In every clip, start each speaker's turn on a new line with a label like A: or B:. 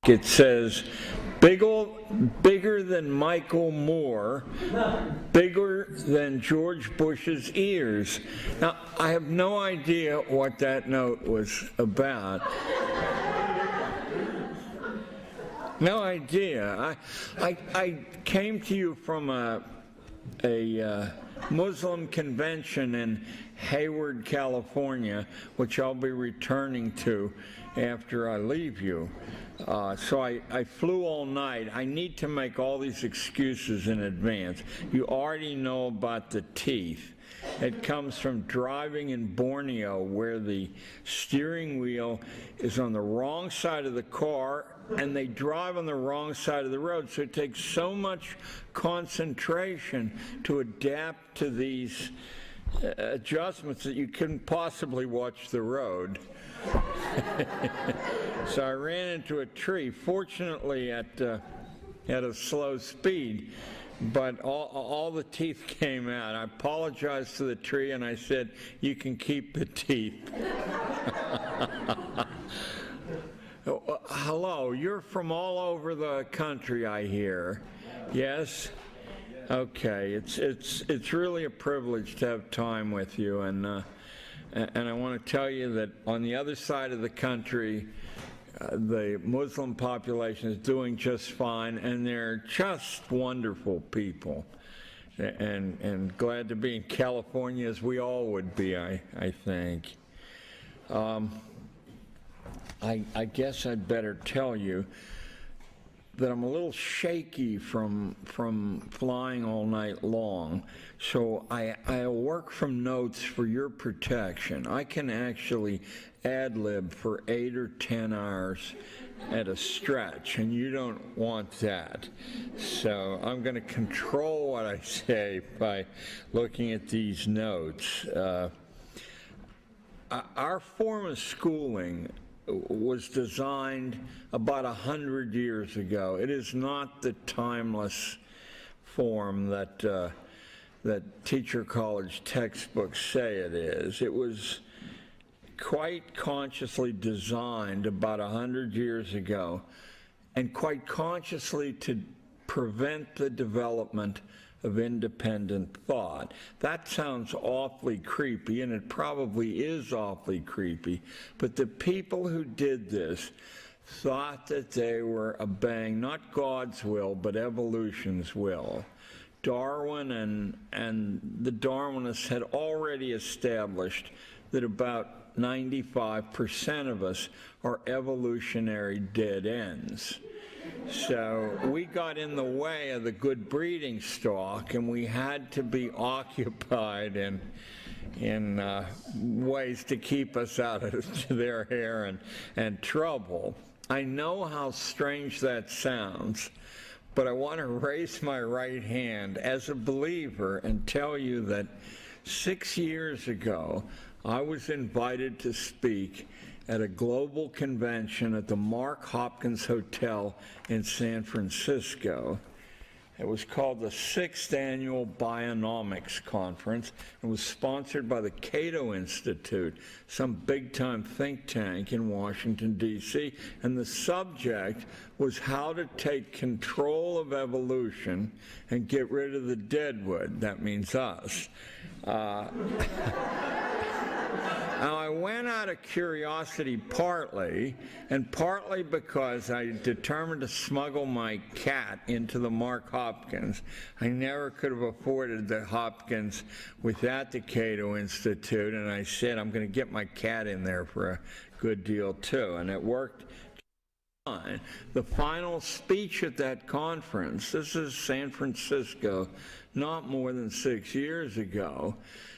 A: It says, bigger than Michael Moore, bigger than George Bush's ears. Now, I have no idea what that note was about. No idea. I came to you from a Muslim convention in Hayward, California, which I'll be returning to after I leave you. So I flew all night. I need to make all these excuses in advance. You already know about the teeth. It comes from driving in Borneo, where the steering wheel is on the wrong side of the car and they drive on the wrong side of the road. So it takes so much concentration to adapt to these adjustments that you couldn't possibly watch the road. So I ran into a tree, fortunately at a slow speed, but all the teeth came out. I apologized to the tree and I said, "You can keep the teeth." Hello, you're from all over the country, I hear. Yes? Okay, it's really a privilege to have time with you, and I want to tell you that on the other side of the country, the Muslim population is doing just fine, and they're just wonderful people, and glad to be in California, as we all would be, I think. I guess I'd better tell you that I'm a little shaky from flying all night long, so I'll work from notes for your protection. I can actually ad-lib for 8 or 10 hours at a stretch, and you don't want that. So I'm going to control what I say by looking at these notes. Our form of schooling was designed about 100 years ago. It is not the timeless form that teacher college textbooks say it is. It was quite consciously designed about 100 years ago, and quite consciously to prevent the development of independent thought. That sounds awfully creepy, and it probably is awfully creepy, but the people who did this thought that they were obeying not God's will, but evolution's will. Darwin and the Darwinists had already established that about 95% of us are evolutionary dead ends. So we got in the way of the good breeding stock, and we had to be occupied in ways to keep us out of their hair and trouble. I know how strange that sounds, but I want to raise my right hand as a believer and tell you that 6 years ago, I was invited to speak at a global convention at the Mark Hopkins Hotel in San Francisco. It was called the 6th Annual Bionomics Conference. It was sponsored by the Gatto Institute, some big-time think tank in Washington, D.C., and the subject was how to take control of evolution and get rid of the deadwood. That means us. Now, I went out of curiosity partly, and partly because I determined to smuggle my cat into the Mark Hopkins. I never could have afforded the Hopkins without the Gatto Institute, and I said, I'm going to get my cat in there for a good deal, too, and it worked fine. The final speech at that conference, this is San Francisco, not more than 6 years ago,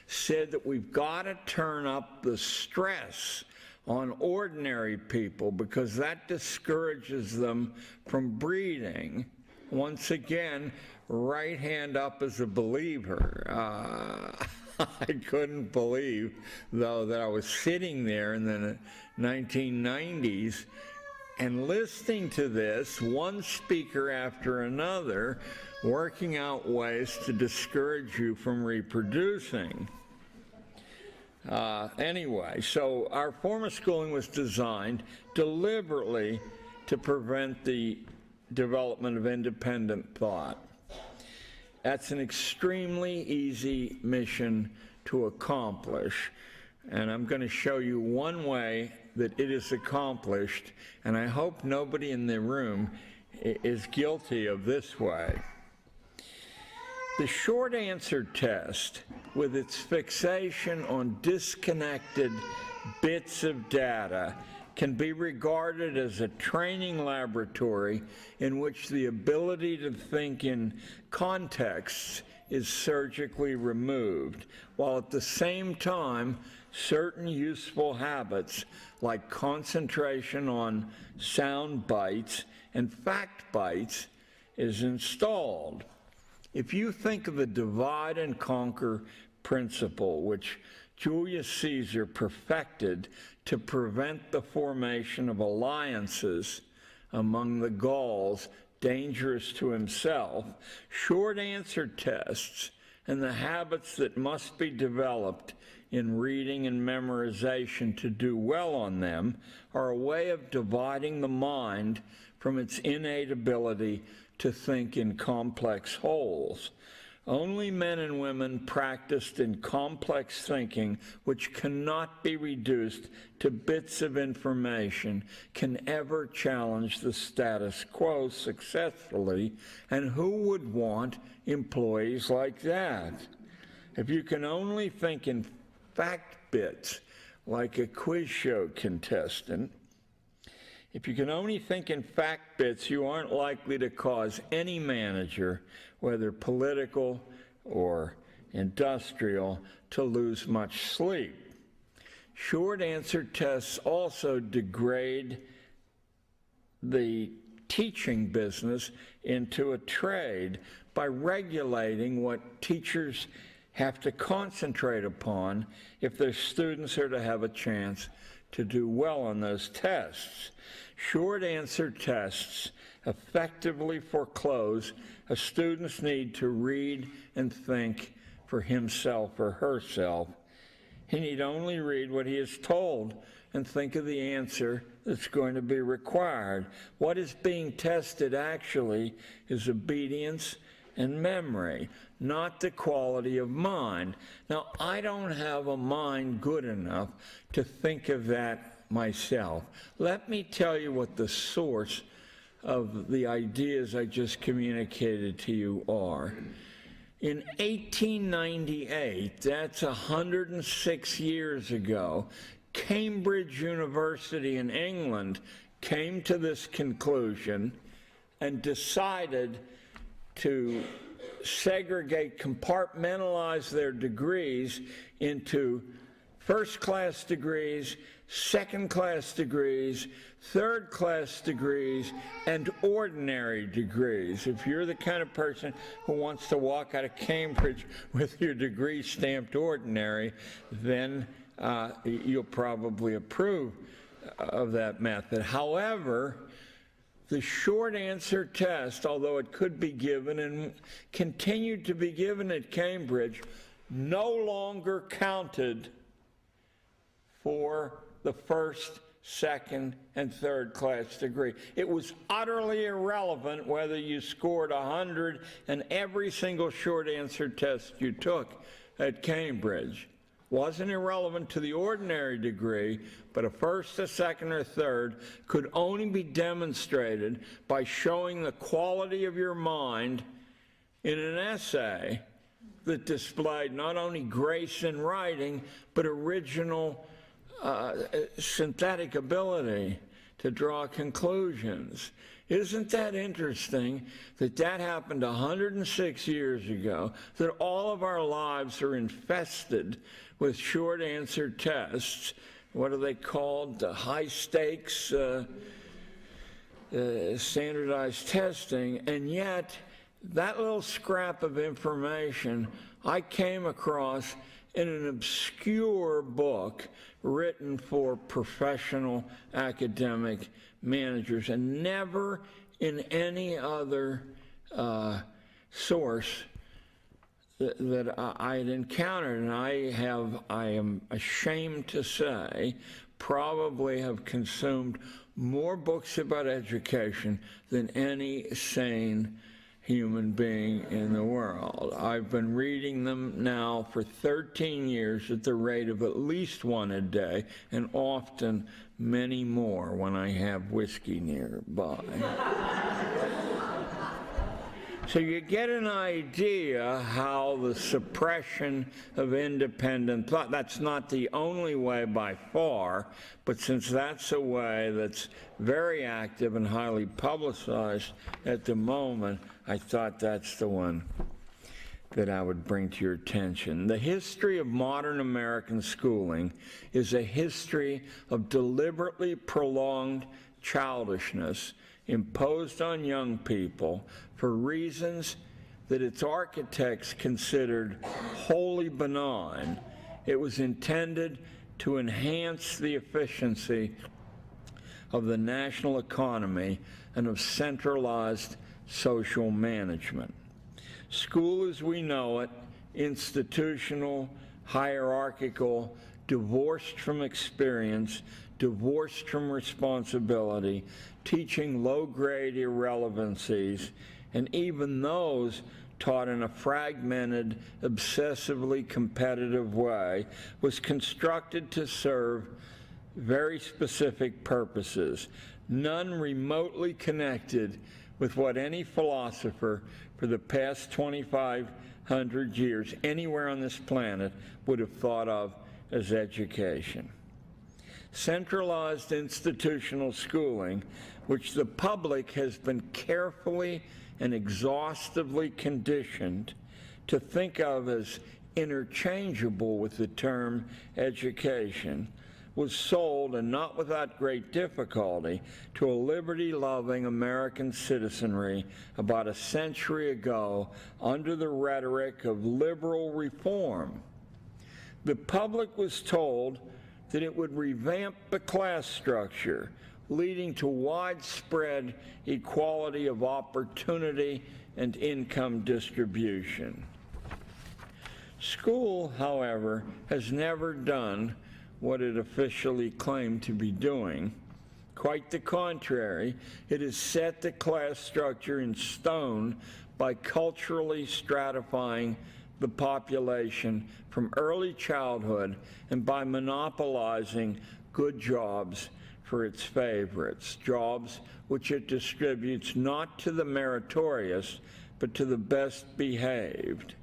A: said that we've got to turn up the stress on ordinary people because that discourages them from breeding. Once again, right hand up as a believer. I couldn't believe, though, that I was sitting there in the 1990s and listening to this, one speaker after another, working out ways to discourage you from reproducing. Anyway, so our form of schooling was designed deliberately to prevent the development of independent thought. That's an extremely easy mission to accomplish, and I'm going to show you one way that it is accomplished, and I hope nobody in the room is guilty of this way. The short answer test, with its fixation on disconnected bits of data, can be regarded as a training laboratory in which the ability to think in contexts is surgically removed, while at the same time certain useful habits like concentration on sound bites and fact bites is installed. If you think of the divide and conquer principle, which Julius Caesar perfected to prevent the formation of alliances among the Gauls dangerous to himself, short answer tests and the habits that must be developed in reading and memorization to do well on them are a way of dividing the mind from its innate ability to think in complex wholes. Only men and women practiced in complex thinking, which cannot be reduced to bits of information, can ever challenge the status quo successfully, and who would want employees like that? If you can only think in fact bits, like a quiz show contestant, if you can only think in fact bits, you aren't likely to cause any manager, whether political or industrial, to lose much sleep. Short answer tests also degrade the teaching business into a trade by regulating what teachers have to concentrate upon if their students are to have a chance to do well on those tests. Short answer tests effectively foreclose a student's need to read and think for himself or herself. He need only read what he is told and think of the answer that's going to be required. What is being tested actually is obedience and memory, not the quality of mind. Now, I don't have a mind good enough to think of that myself. Let me tell you what the source of the ideas I just communicated to you are. In 1898, that's 106 years ago, Cambridge University in England came to this conclusion and decided to segregate, compartmentalize their degrees into first-class degrees, second-class degrees, third-class degrees, and ordinary degrees. If you're the kind of person who wants to walk out of Cambridge with your degree stamped ordinary, then you'll probably approve of that method. However, the short answer test, although it could be given and continued to be given at Cambridge, no longer counted for the first, second, and third class degree. It was utterly irrelevant whether you scored 100 in every single short answer test you took at Cambridge. Wasn't irrelevant to the ordinary degree, but a first, a second, or third could only be demonstrated by showing the quality of your mind in an essay that displayed not only grace in writing, but original synthetic ability to draw conclusions. Isn't that interesting that that happened 106 years ago, that all of our lives are infested with short answer tests? What are they called? High stakes standardized testing. And yet that little scrap of information I came across in an obscure book written for professional academic managers, and never in any other source that I had encountered. And I am ashamed to say, probably have consumed more books about education than any sane human being in the world. I've been reading them now for 13 years at the rate of at least one a day, and often many more when I have whiskey nearby. So you get an idea how the suppression of independent thought, that's not the only way by far, but since that's a way that's very active and highly publicized at the moment, I thought that's the one that I would bring to your attention. The history of modern American schooling is a history of deliberately prolonged childishness imposed on young people for reasons that its architects considered wholly benign. It was intended to enhance the efficiency of the national economy and of centralized social management. School as we know it, institutional, hierarchical, divorced from experience, divorced from responsibility, teaching low-grade irrelevancies, and even those taught in a fragmented, obsessively competitive way, was constructed to serve very specific purposes, none remotely connected with what any philosopher for the past 2,500 years anywhere on this planet would have thought of as education. Centralized institutional schooling, which the public has been carefully and exhaustively conditioned to think of as interchangeable with the term education, was sold, and not without great difficulty, to a liberty-loving American citizenry about a century ago under the rhetoric of liberal reform. The public was told that it would revamp the class structure, leading to widespread equality of opportunity and income distribution. School, however, has never done what it officially claimed to be doing. Quite the contrary, it has set the class structure in stone by culturally stratifying the population from early childhood and by monopolizing good jobs for its favorites, jobs which it distributes not to the meritorious, but to the best behaved.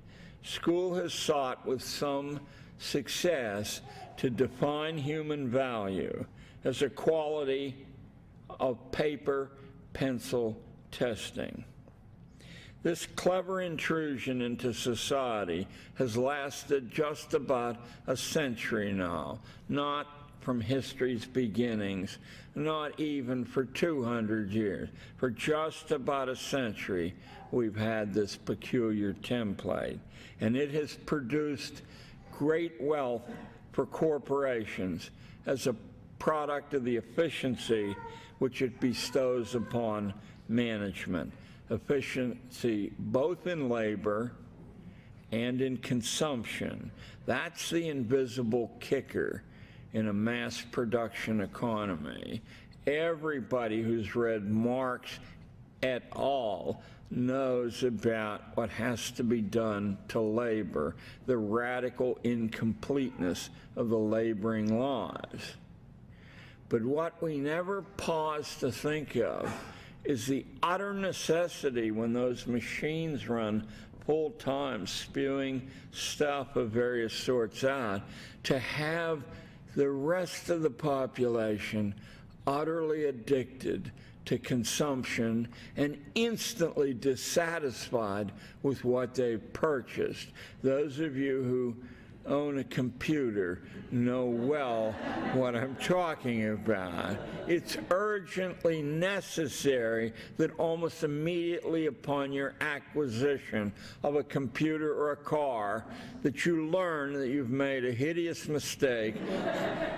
A: School has sought with some success to define human value as a quality of paper pencil testing. This clever intrusion into society has lasted just about a century now, not from history's beginnings, not even for 200 years. For just about a century, we've had this peculiar template, and it has produced great wealth for corporations as a product of the efficiency which it bestows upon management. Efficiency both in labor and in consumption. That's the invisible kicker in a mass production economy. Everybody who's read Marx at all knows about what has to be done to labor, the radical incompleteness of the laboring lives. But what we never pause to think of is the utter necessity when those machines run full time, spewing stuff of various sorts out, to have the rest of the population utterly addicted to consumption and instantly dissatisfied with what they've purchased. Those of you who own a computer know well what I'm talking about. It's urgently necessary that almost immediately upon your acquisition of a computer or a car that you learn that you've made a hideous mistake,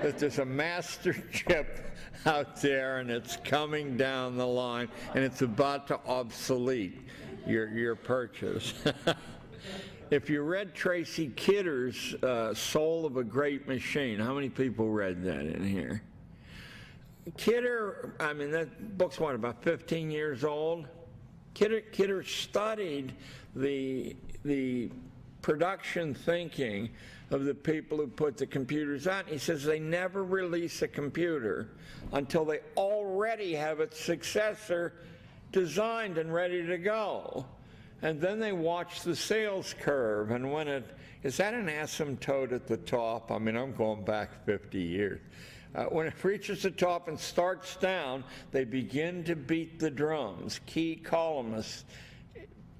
A: that there's a master chip out there and it's coming down the line and it's about to obsolete your purchase. If you read Tracy Kidder's Soul of a Great Machine, how many people read that in here? Kidder, I mean, that book's what, about 15 years old? Kidder studied the production thinking of the people who put the computers out. He says they never release a computer until they already have its successor designed and ready to go. And then they watch the sales curve, and when is that an asymptote at the top? I mean, I'm going back 50 years. When it reaches the top and starts down, they begin to beat the drums. Key columnists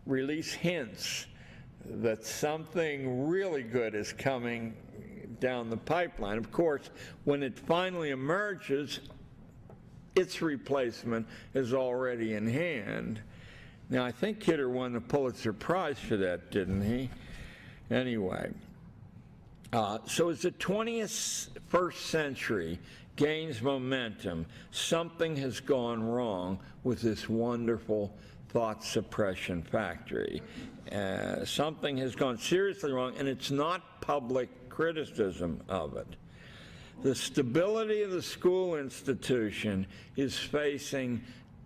A: release hints that something really good is coming down the pipeline. Of course, when it finally emerges, its replacement is already in hand. Now, I think Kidder won the Pulitzer Prize for that, didn't he? Anyway, so as the 21st century gains momentum, something has gone wrong with this wonderful thought suppression factory. Something has gone seriously wrong, and it's not public criticism of it. The stability of the school institution is facing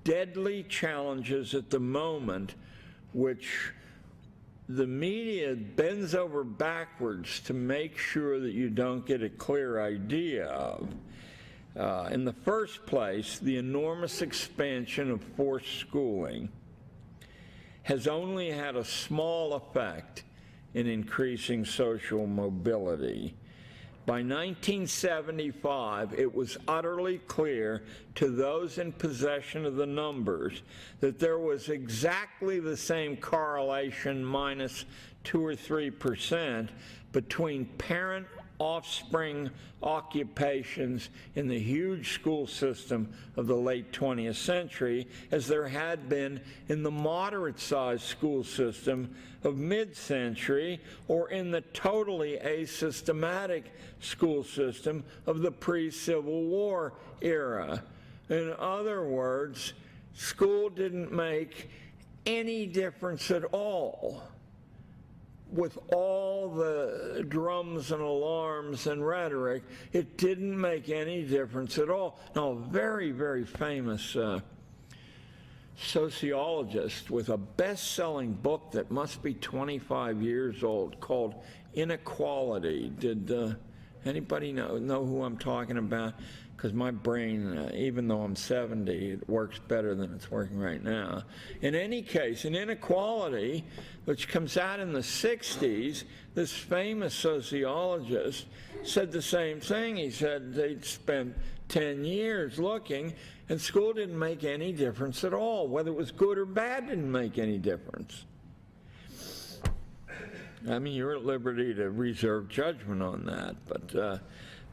A: deadly challenges at the moment, which the media bends over backwards to make sure that you don't get a clear idea of. In the first place, the enormous expansion of forced schooling has only had a small effect in increasing social mobility. By 1975, it was utterly clear to those in possession of the numbers that there was exactly the same correlation, minus 2 or 3%, between parent offspring occupations in the huge school system of the late 20th century as there had been in the moderate-sized school system of mid-century or in the totally asystematic school system of the pre-Civil War era. In other words, school didn't make any difference at all. With all the drums and alarms and rhetoric, it didn't make any difference at all. Now, a very, very famous sociologist with a best-selling book that must be 25 years old called Inequality. Did anybody know who I'm talking about? Because my brain, even though I'm 70, it works better than it's working right now. In any case, in Inequality, which comes out in the 60s, this famous sociologist said the same thing. He said they'd spent 10 years looking, and school didn't make any difference at all. Whether it was good or bad didn't make any difference. I mean, you're at liberty to reserve judgment on that,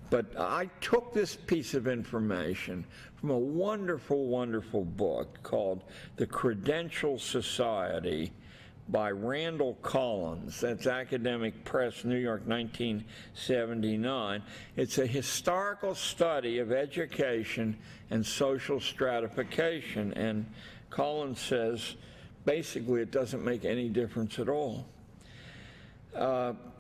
A: but I took this piece of information from a wonderful, wonderful book called The Credential Society by Randall Collins. That's Academic Press, New York, 1979. It's a historical study of education and social stratification, and Collins says basically it doesn't make any difference at all.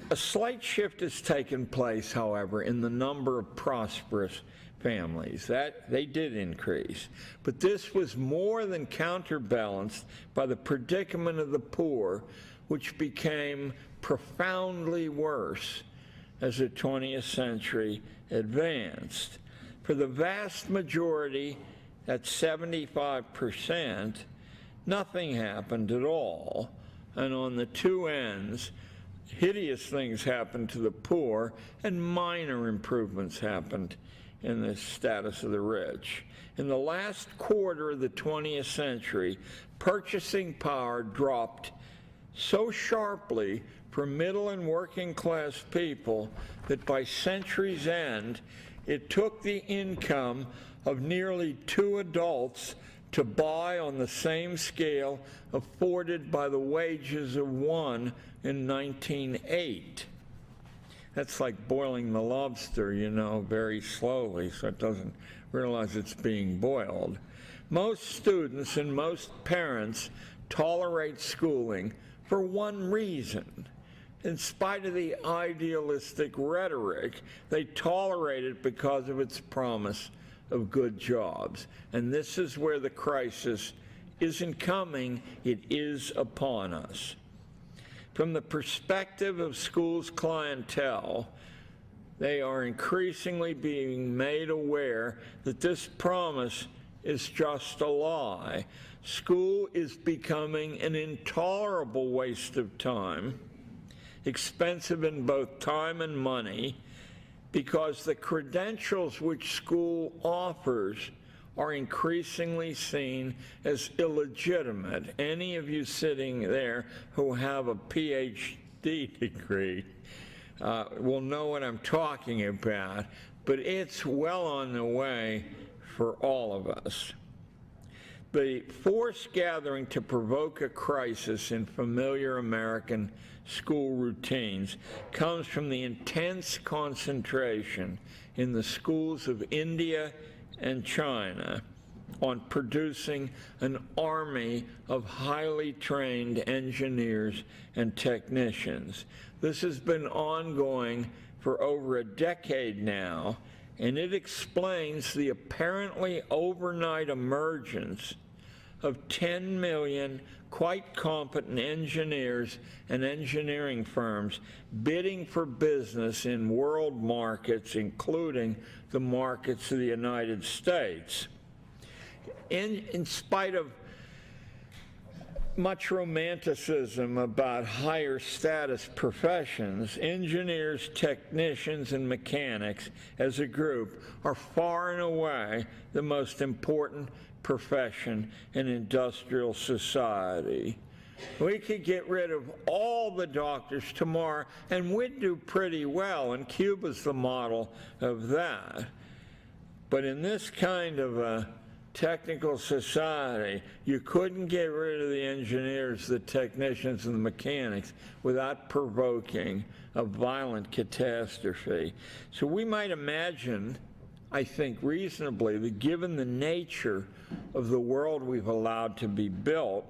A: A slight shift has taken place, however, in the number of prosperous families. They did increase. But this was more than counterbalanced by the predicament of the poor, which became profoundly worse as the 20th century advanced. For the vast majority, at 75%, nothing happened at all. And on the two ends, hideous things happened to the poor, and minor improvements happened in the status of the rich. In the last quarter of the 20th century, purchasing power dropped so sharply for middle and working class people that by century's end, it took the income of nearly 2 adults to buy on the same scale afforded by the wages of 1 in 1908. That's like boiling the lobster, you know, very slowly so it doesn't realize it's being boiled. Most students and most parents tolerate schooling for one reason. in spite of the idealistic rhetoric. They tolerate it because of its promise of good jobs. And this is where the crisis isn't coming, it is upon us. From the perspective of schools' clientele, they are increasingly being made aware that this promise is just a lie. School is becoming an intolerable waste of time, expensive in both time and money, because the credentials which school offers are increasingly seen as illegitimate. Any of you sitting there who have a PhD degree will know what I'm talking about, but it's well on the way for all of us. The forced gathering to provoke a crisis in familiar American school routines comes from the intense concentration in the schools of India and China on producing an army of highly trained engineers and technicians. This has been ongoing for over a decade now, and it explains the apparently overnight emergence of 10 million quite competent engineers and engineering firms bidding for business in world markets, including the markets of the United States. In spite of much romanticism about higher status professions, engineers, technicians, and mechanics as a group are far and away the most important profession in industrial society. We could get rid of all the doctors tomorrow and we'd do pretty well, and Cuba's the model of that. But in this kind of a technical society, you couldn't get rid of the engineers, the technicians, and the mechanics without provoking a violent catastrophe. So we might imagine, I think reasonably, that given the nature of the world we've allowed to be built,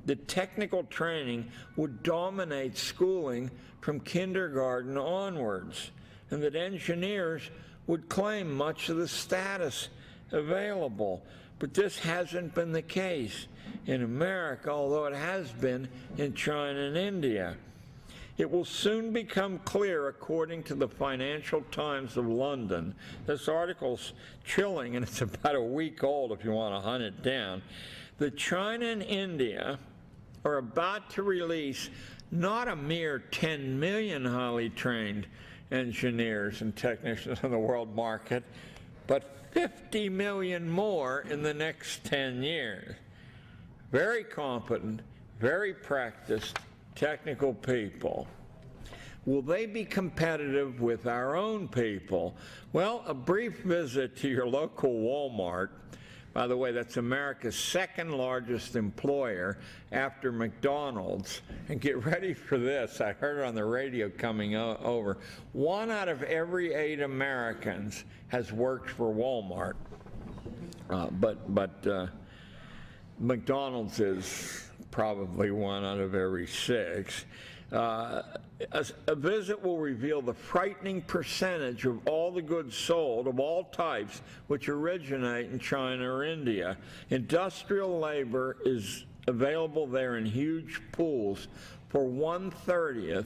A: that technical training would dominate schooling from kindergarten onwards, and that engineers would claim much of the status available. But this hasn't been the case in America, although it has been in China and India. It will soon become clear, according to the Financial Times of London, this article's chilling and it's about a week old if you want to hunt it down, that China and India are about to release not a mere 10 million highly trained engineers and technicians on the world market, but 50 million more in the next 10 years. Very competent, very practiced, technical people. Will they be competitive with our own people? Well, a brief visit to your local Walmart, by the way, that's America's second largest employer after McDonald's, and get ready for this, I heard it on the radio coming over, 1 out of every 8 Americans has worked for Walmart, but McDonald's is probably 1 out of every 6. A visit will reveal the frightening percentage of all the goods sold of all types which originate in China or India. Industrial labor is available there in huge pools for 1/30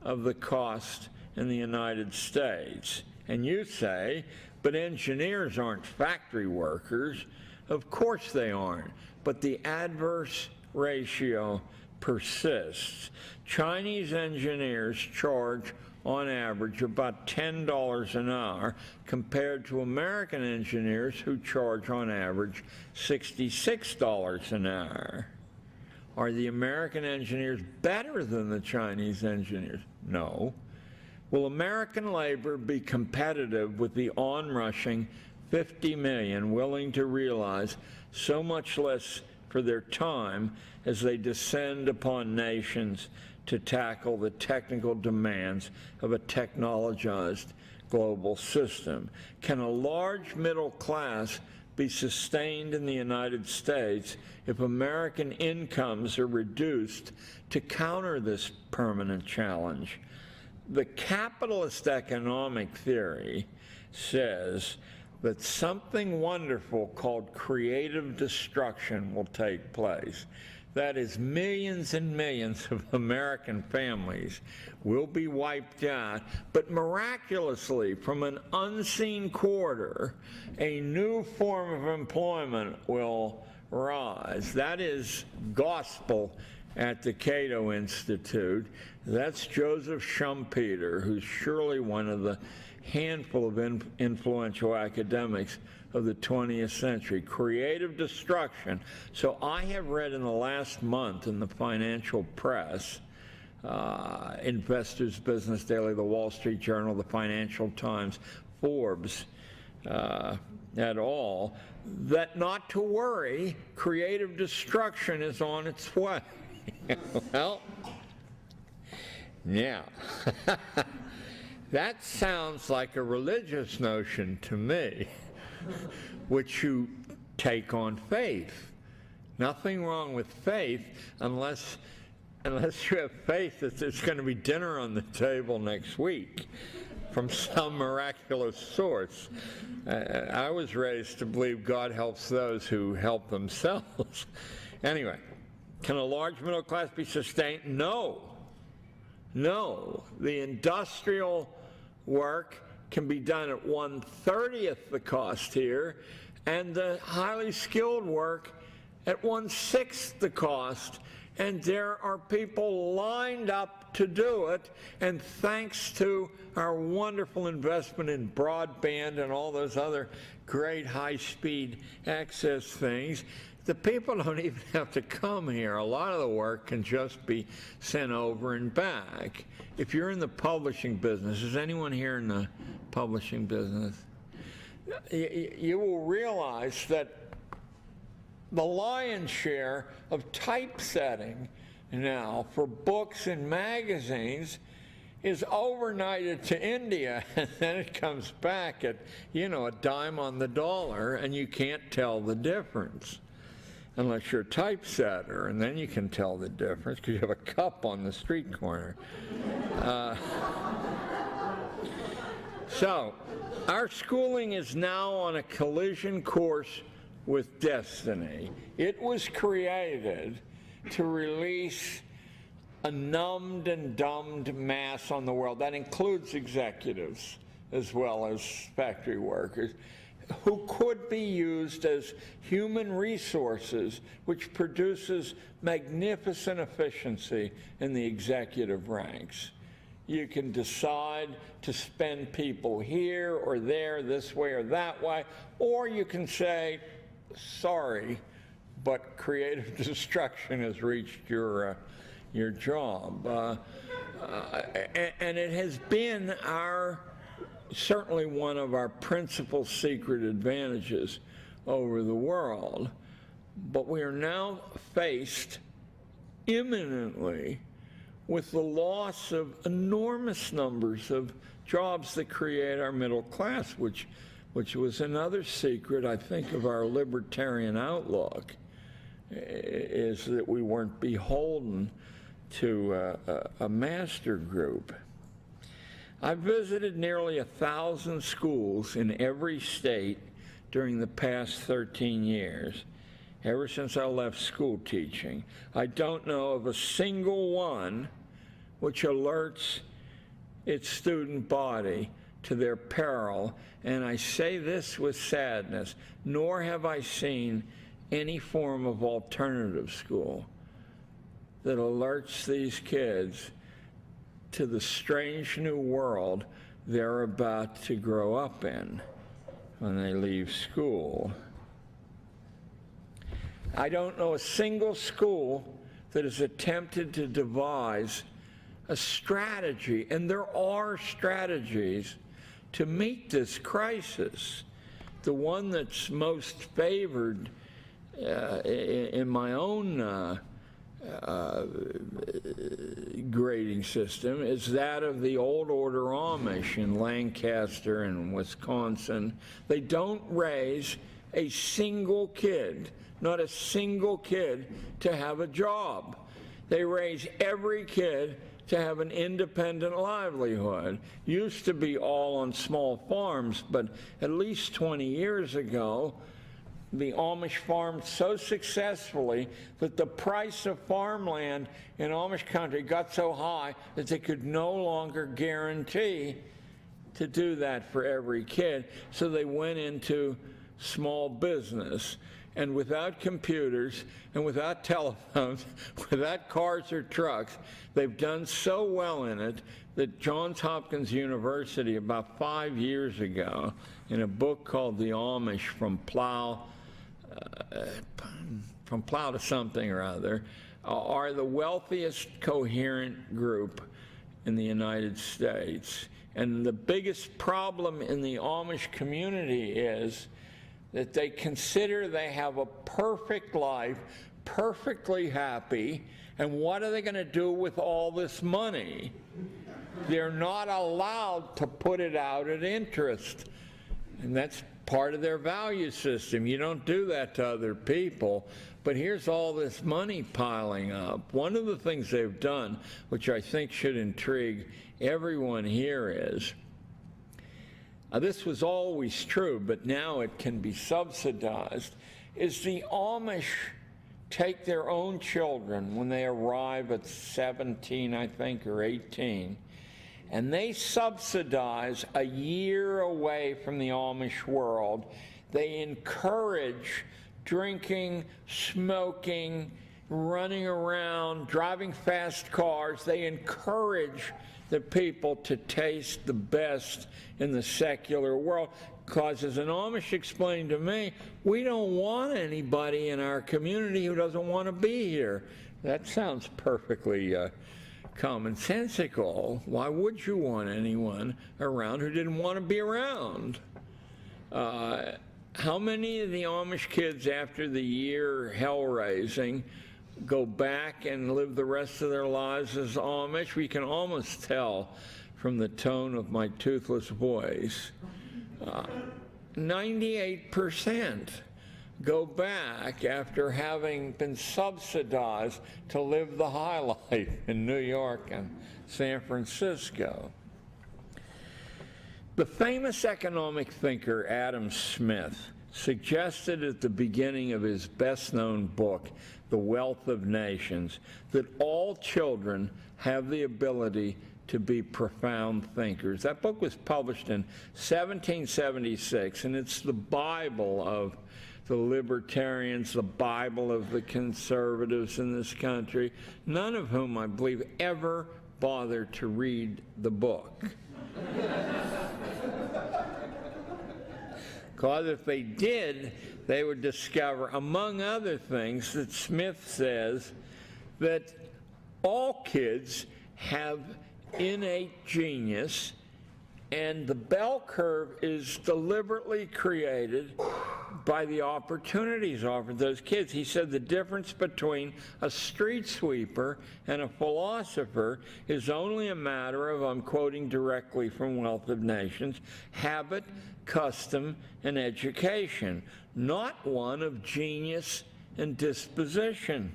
A: of the cost in the United States. And you say, but engineers aren't factory workers. Of course they aren't, but the adverse ratio persists. Chinese engineers charge, on average, about $10 an hour compared to American engineers who charge, on average, $66 an hour. Are the American engineers better than the Chinese engineers? No. Will American labor be competitive with the onrushing 50 million willing to realize so much less for their time as they descend upon nations to tackle the technical demands of a technologized global system? Can a large middle class be sustained in the United States if American incomes are reduced to counter this permanent challenge. The capitalist economic theory says that something wonderful called creative destruction will take place. That is, millions and millions of American families will be wiped out, but miraculously, from an unseen quarter, a new form of employment will rise. That is gospel at the Cato Institute. That's Joseph Schumpeter, who's surely one of the handful of influential academics of the 20th century. Creative destruction. So I have read in the last month in the financial press, Investors Business Daily, the Wall Street Journal, the Financial Times, Forbes, et al., that not to worry, creative destruction is on its way. Well, yeah. That sounds like a religious notion to me, which you take on faith. Nothing wrong with faith unless you have faith that there's going to be dinner on the table next week from some miraculous source. I was raised to believe God helps those who help themselves. Anyway, can a large middle class be sustained? No. No. The industrial work can be done at 1/30th the cost here, and the highly skilled work at 1/6 the cost. And there are people lined up to do it, and thanks to our wonderful investment in broadband and all those other great high-speed access things, the people don't even have to come here. A lot of the work can just be sent over and back. If you're in the publishing business, is anyone here in the publishing business? You will realize that the lion's share of typesetting now for books and magazines is overnighted to India, and then it comes back at, a dime on the dollar, and you can't tell the difference unless you're a typesetter, and then you can tell the difference because you have a cup on the street corner. So our schooling is now on a collision course with destiny. It was created to release a numbed and dumbed mass on the world. That includes executives as well as factory workers, who could be used as human resources, which produces magnificent efficiency in the executive ranks. You can decide to spend people here or there, this way or that way, or you can say, sorry, but creative destruction has reached your job. And it has been certainly one of our principal secret advantages over the world. But we are now faced imminently with the loss of enormous numbers of jobs that create our middle class, which was another secret, I think, of our libertarian outlook, is that we weren't beholden to a master group. I visited nearly 1,000 schools in every state during the past 13 years, ever since I left school teaching. I don't know of a single one which alerts its student body to their peril, and I say this with sadness, nor have I seen any form of alternative school that alerts these kids to the strange new world they're about to grow up in when they leave school. I don't know a single school that has attempted to devise a strategy, and there are strategies to meet this crisis. The one that's most favored in my own grading system is that of the old order Amish in Lancaster and Wisconsin. They don't raise a single kid, not a single kid, to have a job. They raise every kid to have an independent livelihood. Used to be all on small farms, but at least 20 years ago, the Amish farmed so successfully that the price of farmland in Amish country got so high that they could no longer guarantee to do that for every kid. So they went into small business. And without computers and without telephones, without cars or trucks, they've done so well in it that Johns Hopkins University, about 5 years ago, in a book called The Amish From Plow to Something or Other, are the wealthiest coherent group in the United States. And the biggest problem in the Amish community is that they consider they have a perfect life, perfectly happy, and what are they going to do with all this money? They're not allowed to put it out at interest, and that's part of their value system. You don't do that to other people, but here's all this money piling up. One of the things they've done, which I think should intrigue everyone here, is this was always true, but now it can be subsidized, is the Amish take their own children when they arrive at 17, I think, or 18, and they subsidize a year away from the Amish world. They encourage drinking, smoking, running around, driving fast cars. They encourage the people to taste the best in the secular world. Because as an Amish explained to me, we don't want anybody in our community who doesn't want to be here. That sounds perfectly commonsensical. Why would you want anyone around who didn't want to be around? How many of the Amish kids after the year hell-raising go back and live the rest of their lives as Amish? We can almost tell from the tone of my toothless voice. 98% go back after having been subsidized to live the high life in New York and San Francisco. The famous economic thinker Adam Smith suggested at the beginning of his best-known book, The Wealth of Nations, that all children have the ability to be profound thinkers. That book was published in 1776, and it's the Bible of the libertarians, the Bible of the conservatives in this country, none of whom, I believe, ever bothered to read the book. Because if they did, they would discover, among other things, that Smith says that all kids have innate genius, and the bell curve is deliberately created by the opportunities offered those kids. He said the difference between a street sweeper and a philosopher is only a matter of, I'm quoting directly from Wealth of Nations, habit, custom, and education, not one of genius and disposition.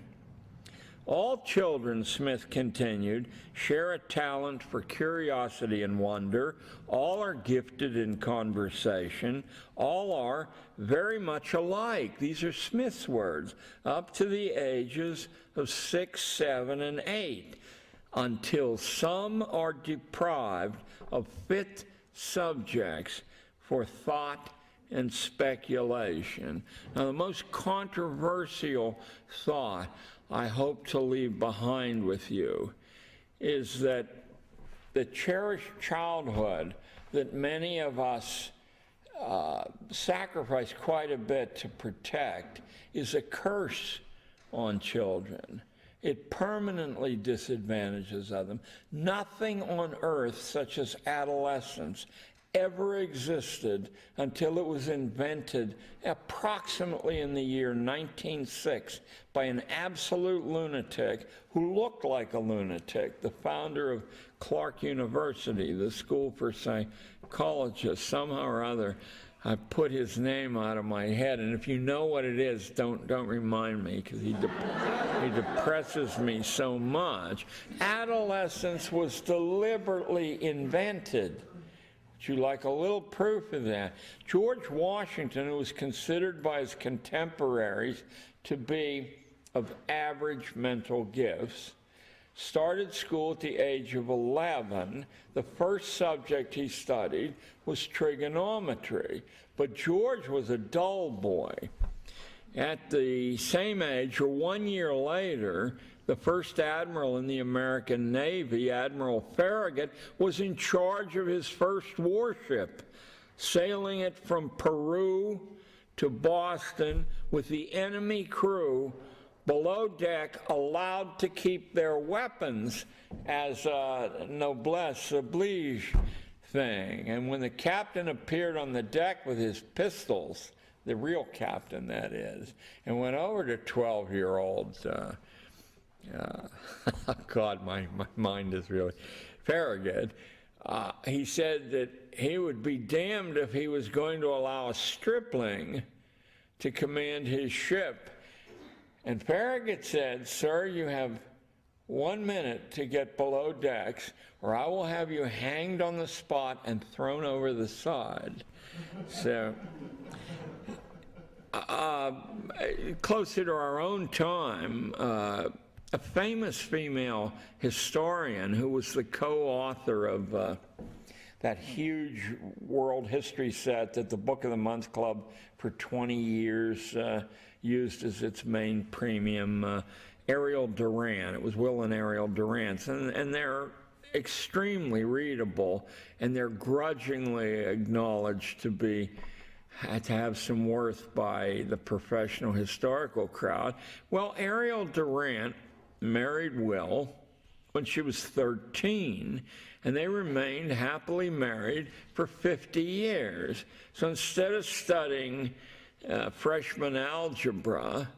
A: All children, Smith continued, share a talent for curiosity and wonder. All are gifted in conversation. All are very much alike. These are Smith's words, up to the ages of 6, 7, and 8, until some are deprived of fit subjects for thought and speculation. Now, the most controversial thought I hope to leave behind with you is that the cherished childhood that many of us sacrifice quite a bit to protect is a curse on children. It permanently disadvantages them. Nothing on earth, such as adolescence, ever existed until it was invented approximately in the year 1906 by an absolute lunatic who looked like a lunatic, the founder of Clark University, the school for psychologists. Somehow or other, I put his name out of my head, and if you know what it is, don't remind me, because he depresses me so much. Adolescence was deliberately invented. Would you like a little proof of that? George Washington, who was considered by his contemporaries to be of average mental gifts, started school at the age of 11. The first subject he studied was trigonometry, but George was a dull boy. At the same age, or 1 year later, the first admiral in the American Navy, Admiral Farragut, was in charge of his first warship, sailing it from Peru to Boston with the enemy crew below deck, allowed to keep their weapons as a noblesse oblige thing. And when the captain appeared on the deck with his pistols, the real captain that is, and went over to 12-year-old, God, my mind is really, Farragut, he said that he would be damned if he was going to allow a stripling to command his ship. And Farragut said, "Sir, you have 1 minute to get below decks, or I will have you hanged on the spot and thrown over the side." So, closer to our own time, a famous female historian who was the co-author of that huge world history set that the Book of the Month Club for 20 years used as its main premium, Ariel Durant. It was Will and Ariel Durant, and they're extremely readable, and they're grudgingly acknowledged to have some worth by the professional historical crowd. Well, Ariel Durant married Will when she was 13, and they remained happily married for 50 years. So instead of studying freshman algebra,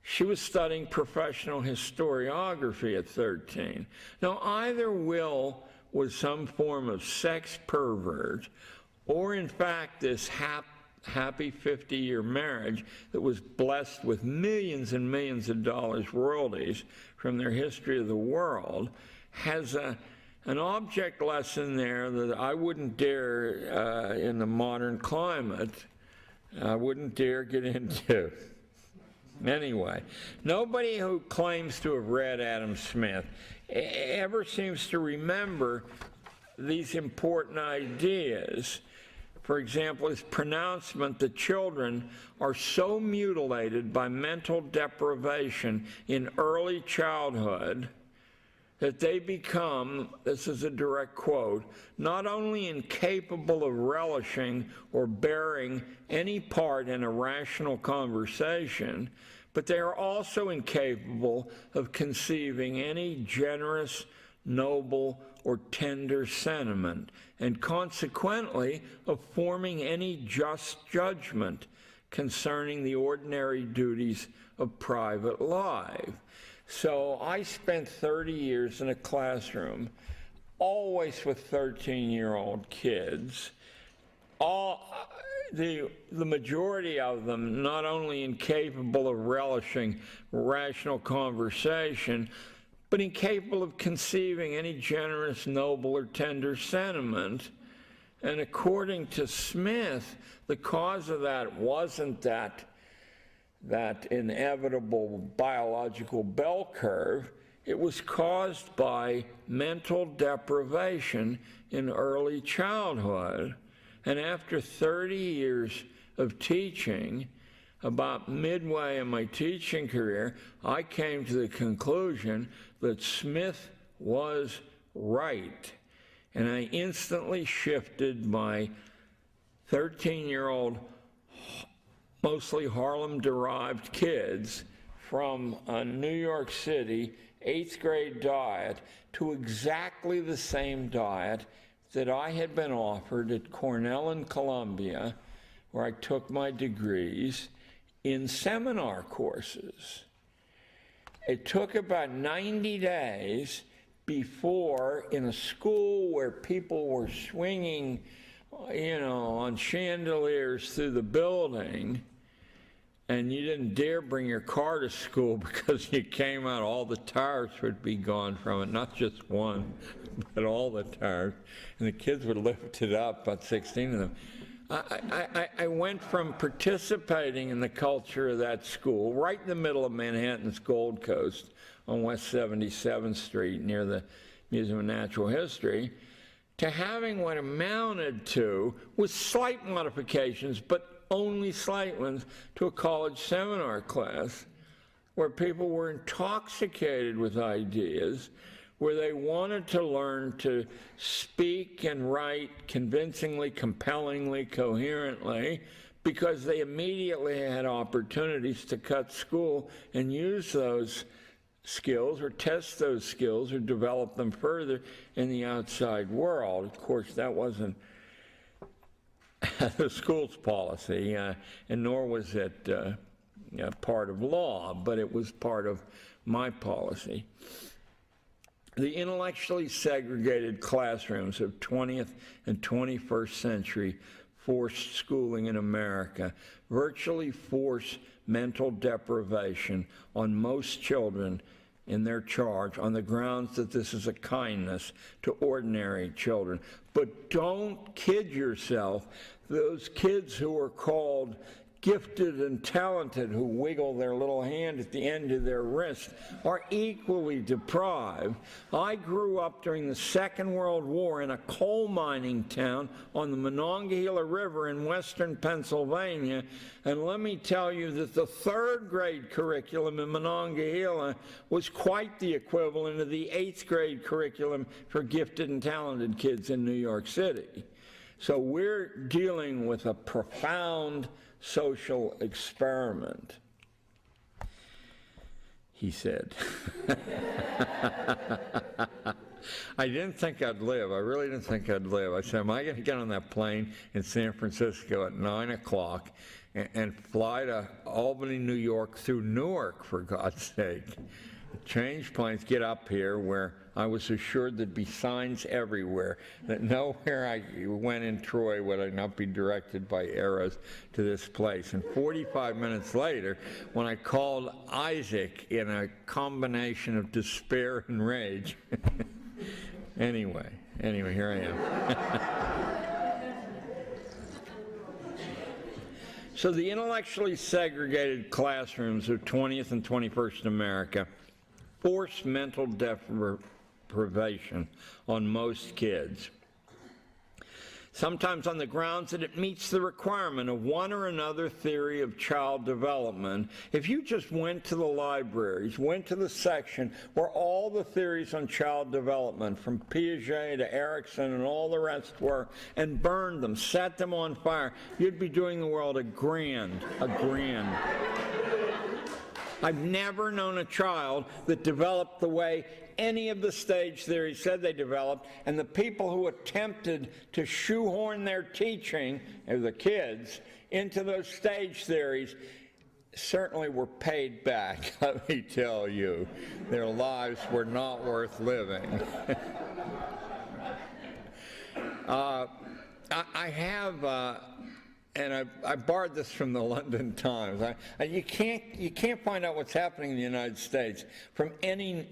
A: she was studying professional historiography at 13. Now, either Will was some form of sex pervert, or in fact this happy 50-year marriage that was blessed with millions and millions of dollars royalties from their history of the world, has an object lesson there that I wouldn't dare, in the modern climate, I wouldn't dare get into. Anyway, nobody who claims to have read Adam Smith ever seems to remember these important ideas. For example, his pronouncement that children are so mutilated by mental deprivation in early childhood that they become, this is a direct quote, not only incapable of relishing or bearing any part in a rational conversation, but they are also incapable of conceiving any generous, noble, or tender sentiment, and consequently of forming any just judgment concerning the ordinary duties of private life. So I spent 30 years in a classroom, always with 13-year-old kids, the majority of them not only incapable of relishing rational conversation, but incapable of conceiving any generous, noble, or tender sentiment. And according to Smith, the cause of that wasn't that inevitable biological bell curve. It was caused by mental deprivation in early childhood. And after 30 years of teaching, about midway in my teaching career, I came to the conclusion that Smith was right. And I instantly shifted my 13-year-old, mostly Harlem-derived kids from a New York City 8th grade diet to exactly the same diet that I had been offered at Cornell and Columbia, where I took my degrees, in seminar courses. It took about 90 days before, in a school where people were swinging you know, on chandeliers through the building, and you didn't dare bring your car to school because you came out, all the tires would be gone from it, not just one, but all the tires. And the kids would lift it up, about 16 of them. I went from participating in the culture of that school, right in the middle of Manhattan's Gold Coast on West 77th Street near the Museum of Natural History, to having what amounted to, with slight modifications, but only slight ones, to a college seminar class where people were intoxicated with ideas, where they wanted to learn to speak and write convincingly, compellingly, coherently, because they immediately had opportunities to cut school and use those skills or test those skills or develop them further in the outside world. Of course, that wasn't the school's policy, and nor was it part of law, but it was part of my policy. The intellectually segregated classrooms of 20th and 21st century forced schooling in America virtually force mental deprivation on most children in their charge on the grounds that this is a kindness to ordinary children. But don't kid yourself. Those kids who are called gifted and talented, who wiggle their little hand at the end of their wrist, are equally deprived. I grew up during the Second World War in a coal mining town on the Monongahela River in western Pennsylvania, and let me tell you that the third grade curriculum in Monongahela was quite the equivalent of the 8th grade curriculum for gifted and talented kids in New York City. So we're dealing with a profound social experiment, he said. I didn't think I'd live. I really didn't think I'd live. I said, am I going to get on that plane in San Francisco at 9 o'clock and fly to Albany, New York through Newark, for God's sake? Change planes, get up here, where I was assured there'd be signs everywhere, that nowhere I went in Troy would I not be directed by arrows to this place. And 45 minutes later, when I called Isaac in a combination of despair and rage, anyway, here I am. So the intellectually segregated classrooms of 20th and 21st America force mental deprivation on most kids, sometimes on the grounds that it meets the requirement of one or another theory of child development. If you just went to the libraries, went to the section where all the theories on child development, from Piaget to Erikson and all the rest were, and burned them, set them on fire, you'd be doing the world a grand. I've never known a child that developed the way any of the stage theories said they developed, and the people who attempted to shoehorn their teaching, the kids, into those stage theories certainly were paid back, let me tell you. Their lives were not worth living. I have... and I borrowed this from the London Times. You can't find out what's happening in the United States from any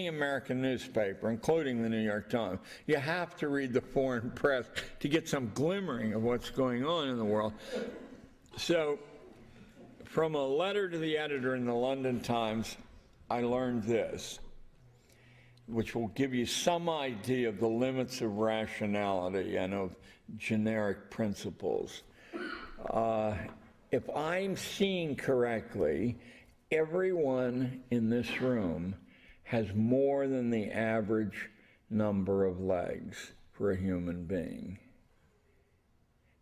A: American newspaper, including the New York Times. You have to read the foreign press to get some glimmering of what's going on in the world. So, from a letter to the editor in the London Times, I learned this, which will give you some idea of the limits of rationality and of generic principles. If I'm seeing correctly, everyone in this room has more than the average number of legs for a human being.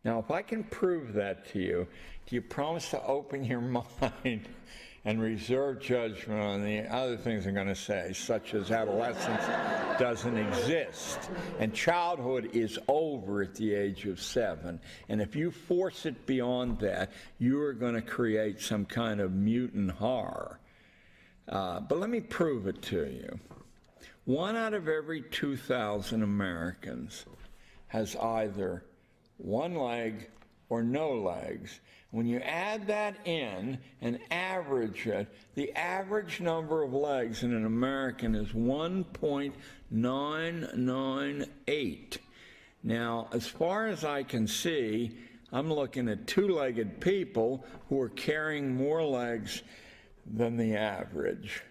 A: Now, if I can prove that to you, do you promise to open your mind and reserve judgment on the other things I'm going to say, such as adolescence doesn't exist, and childhood is over at the age of 7, and if you force it beyond that, you are going to create some kind of mutant horror. But let me prove it to you. 1 out of every 2,000 Americans has either one leg or no legs. When you add that in and average it, the average number of legs in an American is 1.998. Now, as far as I can see, I'm looking at two-legged people who are carrying more legs than the average.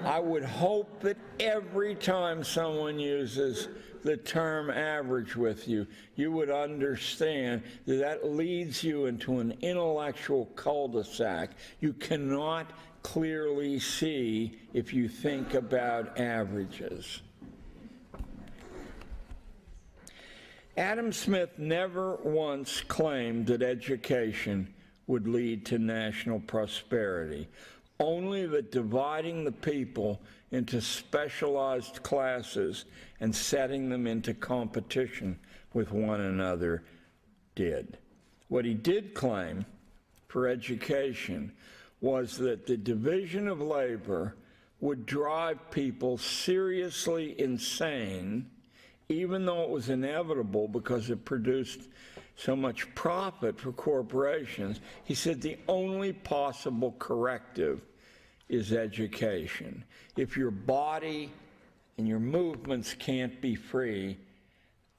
A: I would hope that every time someone uses the term average with you, you would understand that that leads you into an intellectual cul-de-sac. You cannot clearly see if you think about averages. Adam Smith never once claimed that education would lead to national prosperity, only that dividing the people into specialized classes and setting them into competition with one another did. What he did claim for education was that the division of labor would drive people seriously insane, even though it was inevitable because it produced so much profit for corporations. He said the only possible corrective is education. If your body and your movements can't be free,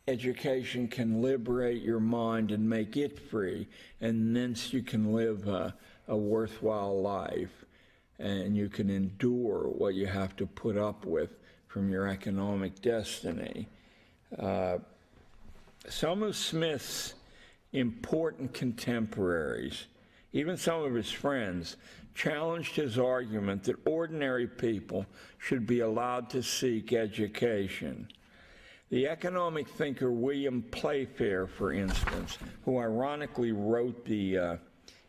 A: education can liberate your mind and make it free, and thence you can live a worthwhile life, and you can endure what you have to put up with from your economic destiny. Some of Smith's important contemporaries, even some of his friends, challenged his argument that ordinary people should be allowed to seek education. The economic thinker William Playfair, for instance, who ironically wrote the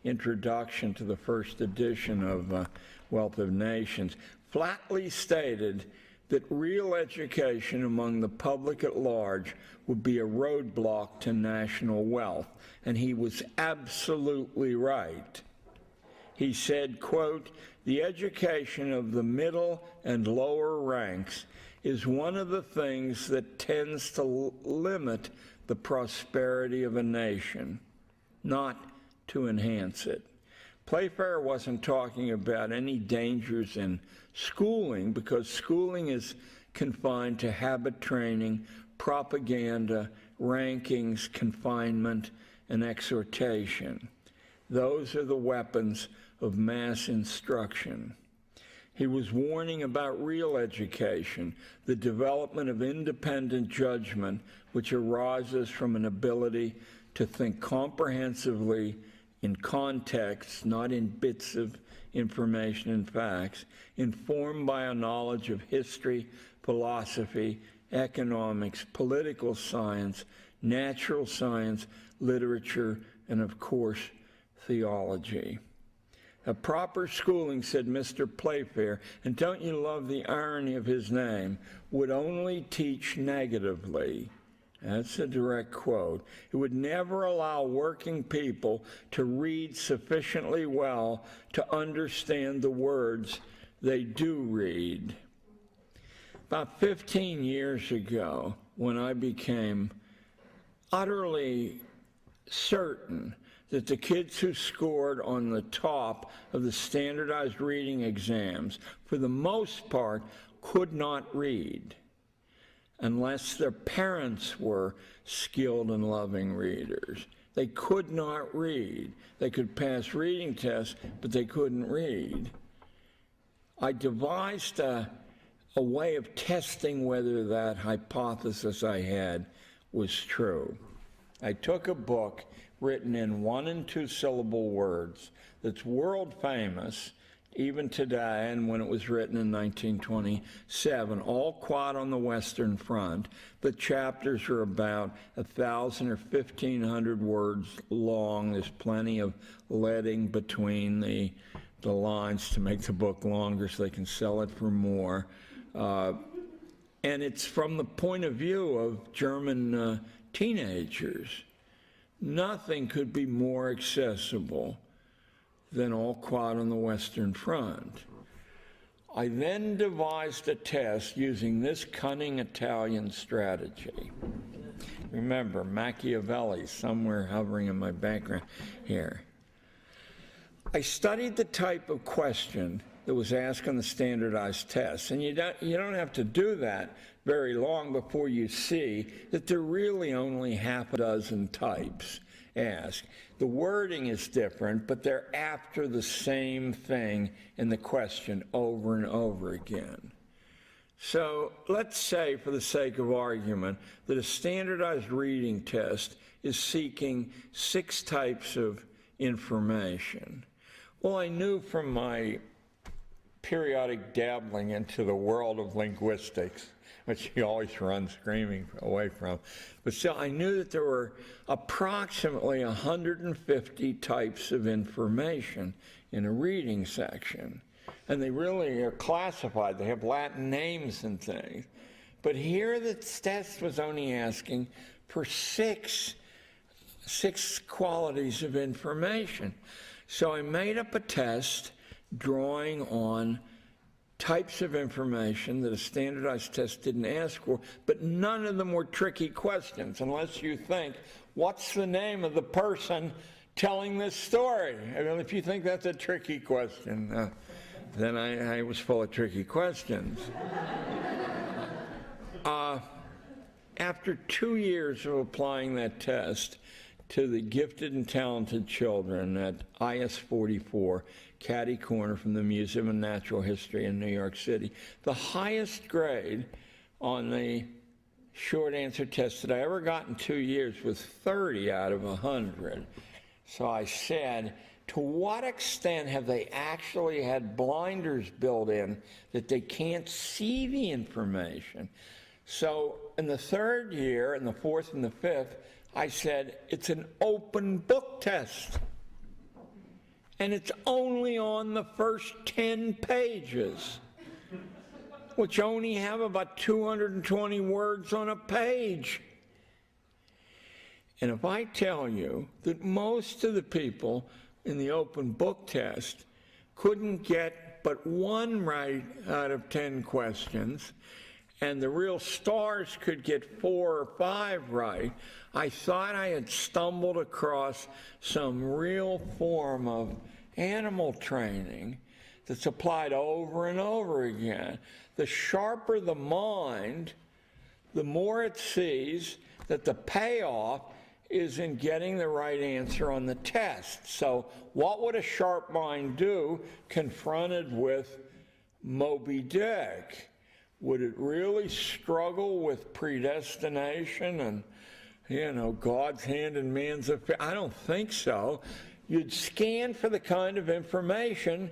A: introduction to the first edition of Wealth of Nations, flatly stated that real education among the public at large would be a roadblock to national wealth, and he was absolutely right. He said, quote, "The education of the middle and lower ranks is one of the things that tends to limit the prosperity of a nation, not to enhance it." Playfair wasn't talking about any dangers in schooling, because schooling is confined to habit training, propaganda, rankings, confinement, and exhortation. Those are the weapons of mass instruction. He was warning about real education, the development of independent judgment, which arises from an ability to think comprehensively in context, not in bits of information and facts, informed by a knowledge of history, philosophy, economics, political science, natural science, literature, and of course, theology. A proper schooling, said Mr. Playfair, and don't you love the irony of his name, would only teach negatively. That's a direct quote. It would never allow working people to read sufficiently well to understand the words they do read. About 15 years ago, when I became utterly certain that the kids who scored on the top of the standardized reading exams, for the most part, could not read unless their parents were skilled and loving readers. They could not read. They could pass reading tests, but they couldn't read. I devised a way of testing whether that hypothesis I had was true. I took a book written in 1- and 2-syllable words that's world famous even today, and when it was written in 1927, all quiet on the Western Front. The chapters are about 1,000 or 1,500 words long. There's plenty of leading between the lines to make the book longer so they can sell it for more. And it's from the point of view of German teenagers. Nothing could be more accessible than All Quiet on the Western Front. I then devised a test using this cunning Italian strategy. remember, Machiavelli, somewhere hovering in my background here. I studied the type of question that was asked on the standardized tests, and you don't have to do that very long before you see that there are really only half a dozen types asked. The wording is different, but they're after the same thing in the question over and over again. So let's say, for the sake of argument, that a standardized reading test is seeking 6 types of information. Well, I knew from my periodic dabbling into the world of linguistics, which you always run screaming away from, but still I knew that there were approximately 150 types of information in a reading section. And they really are classified. They have Latin names and things. But here the test was only asking for six qualities of information. So I made up a test drawing on types of information that a standardized test didn't ask for, but none of them were tricky questions, unless you think, what's the name of the person telling this story? I mean, if you think that's a tricky question, then I was full of tricky questions. After 2 years of applying that test to the gifted and talented children at IS 44, Caddy Corner from the Museum of Natural History in New York City, the highest grade on the short answer test that I ever got in 2 years was 30 out of 100. So I said, to what extent have they actually had blinders built in that they can't see the information? So in the 3rd year, in the 4th and the 5th, I said, it's an open book test. And it's only on the first 10 pages, which only have about 220 words on a page. And if I tell you that most of the people in the open book test couldn't get but 1 right out of 10 questions, and the real stars could get 4 or 5 right, I thought I had stumbled across some real form of animal training that's applied over and over again. The sharper the mind, the more it sees that the payoff is in getting the right answer on the test. So what would a sharp mind do confronted with Moby Dick? Would it really struggle with predestination and, God's hand in man's affair? I don't think so. You'd scan for the kind of information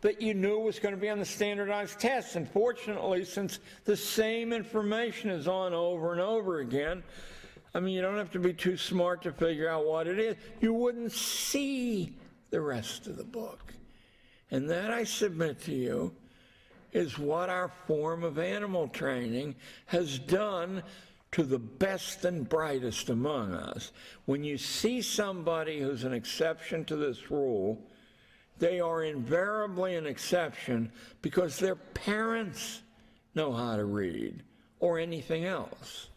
A: that you knew was going to be on the standardized test. And fortunately, since the same information is on over and over again, I mean, you don't have to be too smart to figure out what it is. You wouldn't see the rest of the book. And that, I submit to you, is what our form of animal training has done to the best and brightest among us. When you see somebody who's an exception to this rule, they are invariably an exception because their parents know how to read or anything else.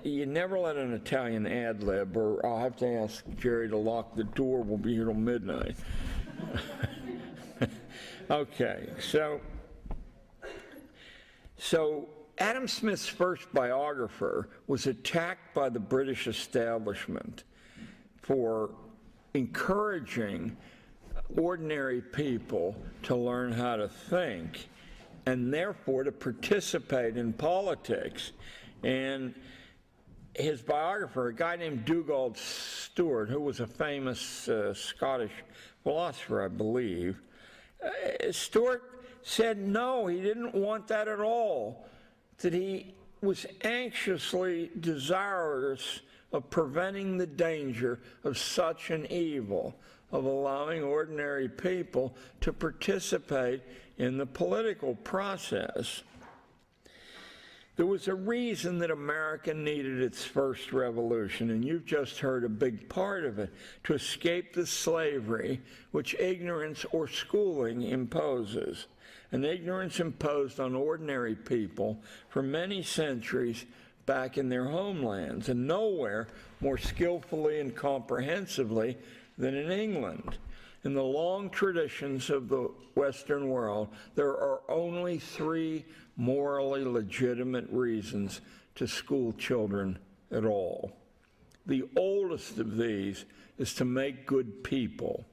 A: You never let an Italian ad-lib, or I'll have to ask Jerry to lock the door. We'll be here till midnight. Okay, so Adam Smith's first biographer was attacked by the British establishment for encouraging ordinary people to learn how to think and therefore to participate in politics. And his biographer, a guy named Dugald Stewart, who was a famous Scottish philosopher, I believe, Stewart said no, he didn't want that at all, that he was anxiously desirous of preventing the danger of such an evil, of allowing ordinary people to participate in the political process. There was a reason that America needed its first revolution, and you've just heard a big part of it, to escape the slavery which ignorance or schooling imposes. An ignorance imposed on ordinary people for many centuries back in their homelands, and nowhere more skillfully and comprehensively than in England. In the long traditions of the Western world, there are only 3 morally legitimate reasons to school children at all. The oldest of these is to make good people.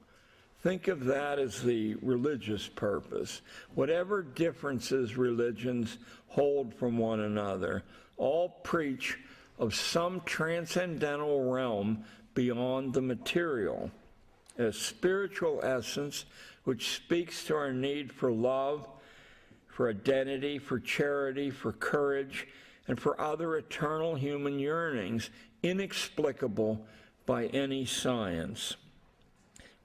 A: Think of that as the religious purpose. Whatever differences religions hold from one another, all preach of some transcendental realm beyond the material, a spiritual essence which speaks to our need for love, for identity, for charity, for courage, and for other eternal human yearnings inexplicable by any science.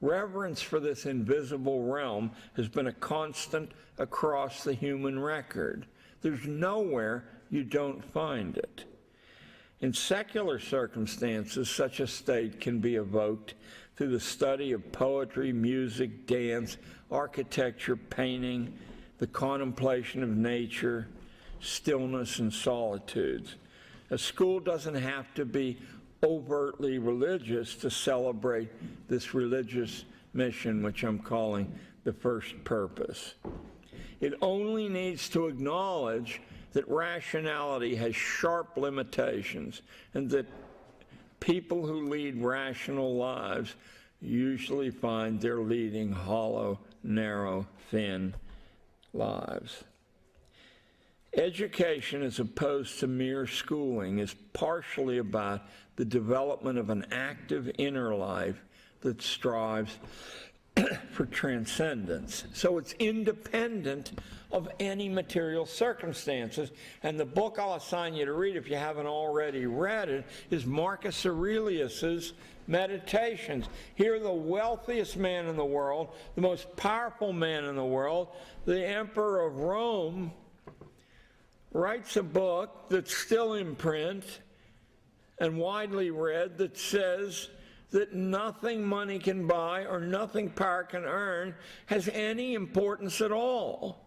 A: Reverence for this invisible realm has been a constant across the human record. There's nowhere you don't find it. In secular circumstances, such a state can be evoked through the study of poetry, music, dance, architecture, painting, the contemplation of nature, stillness, and solitudes. A school doesn't have to be overtly religious to celebrate this religious mission, which I'm calling the first purpose. It only needs to acknowledge that rationality has sharp limitations and that people who lead rational lives usually find they're leading hollow, narrow, thin lives. Education, as opposed to mere schooling, is partially about the development of an active inner life that strives for transcendence. So it's independent of any material circumstances. And the book I'll assign you to read, if you haven't already read it, is Marcus Aurelius's Meditations. Here, the wealthiest man in the world, the most powerful man in the world, the Emperor of Rome, writes a book that's still in print and widely read that says that nothing money can buy or nothing power can earn has any importance at all.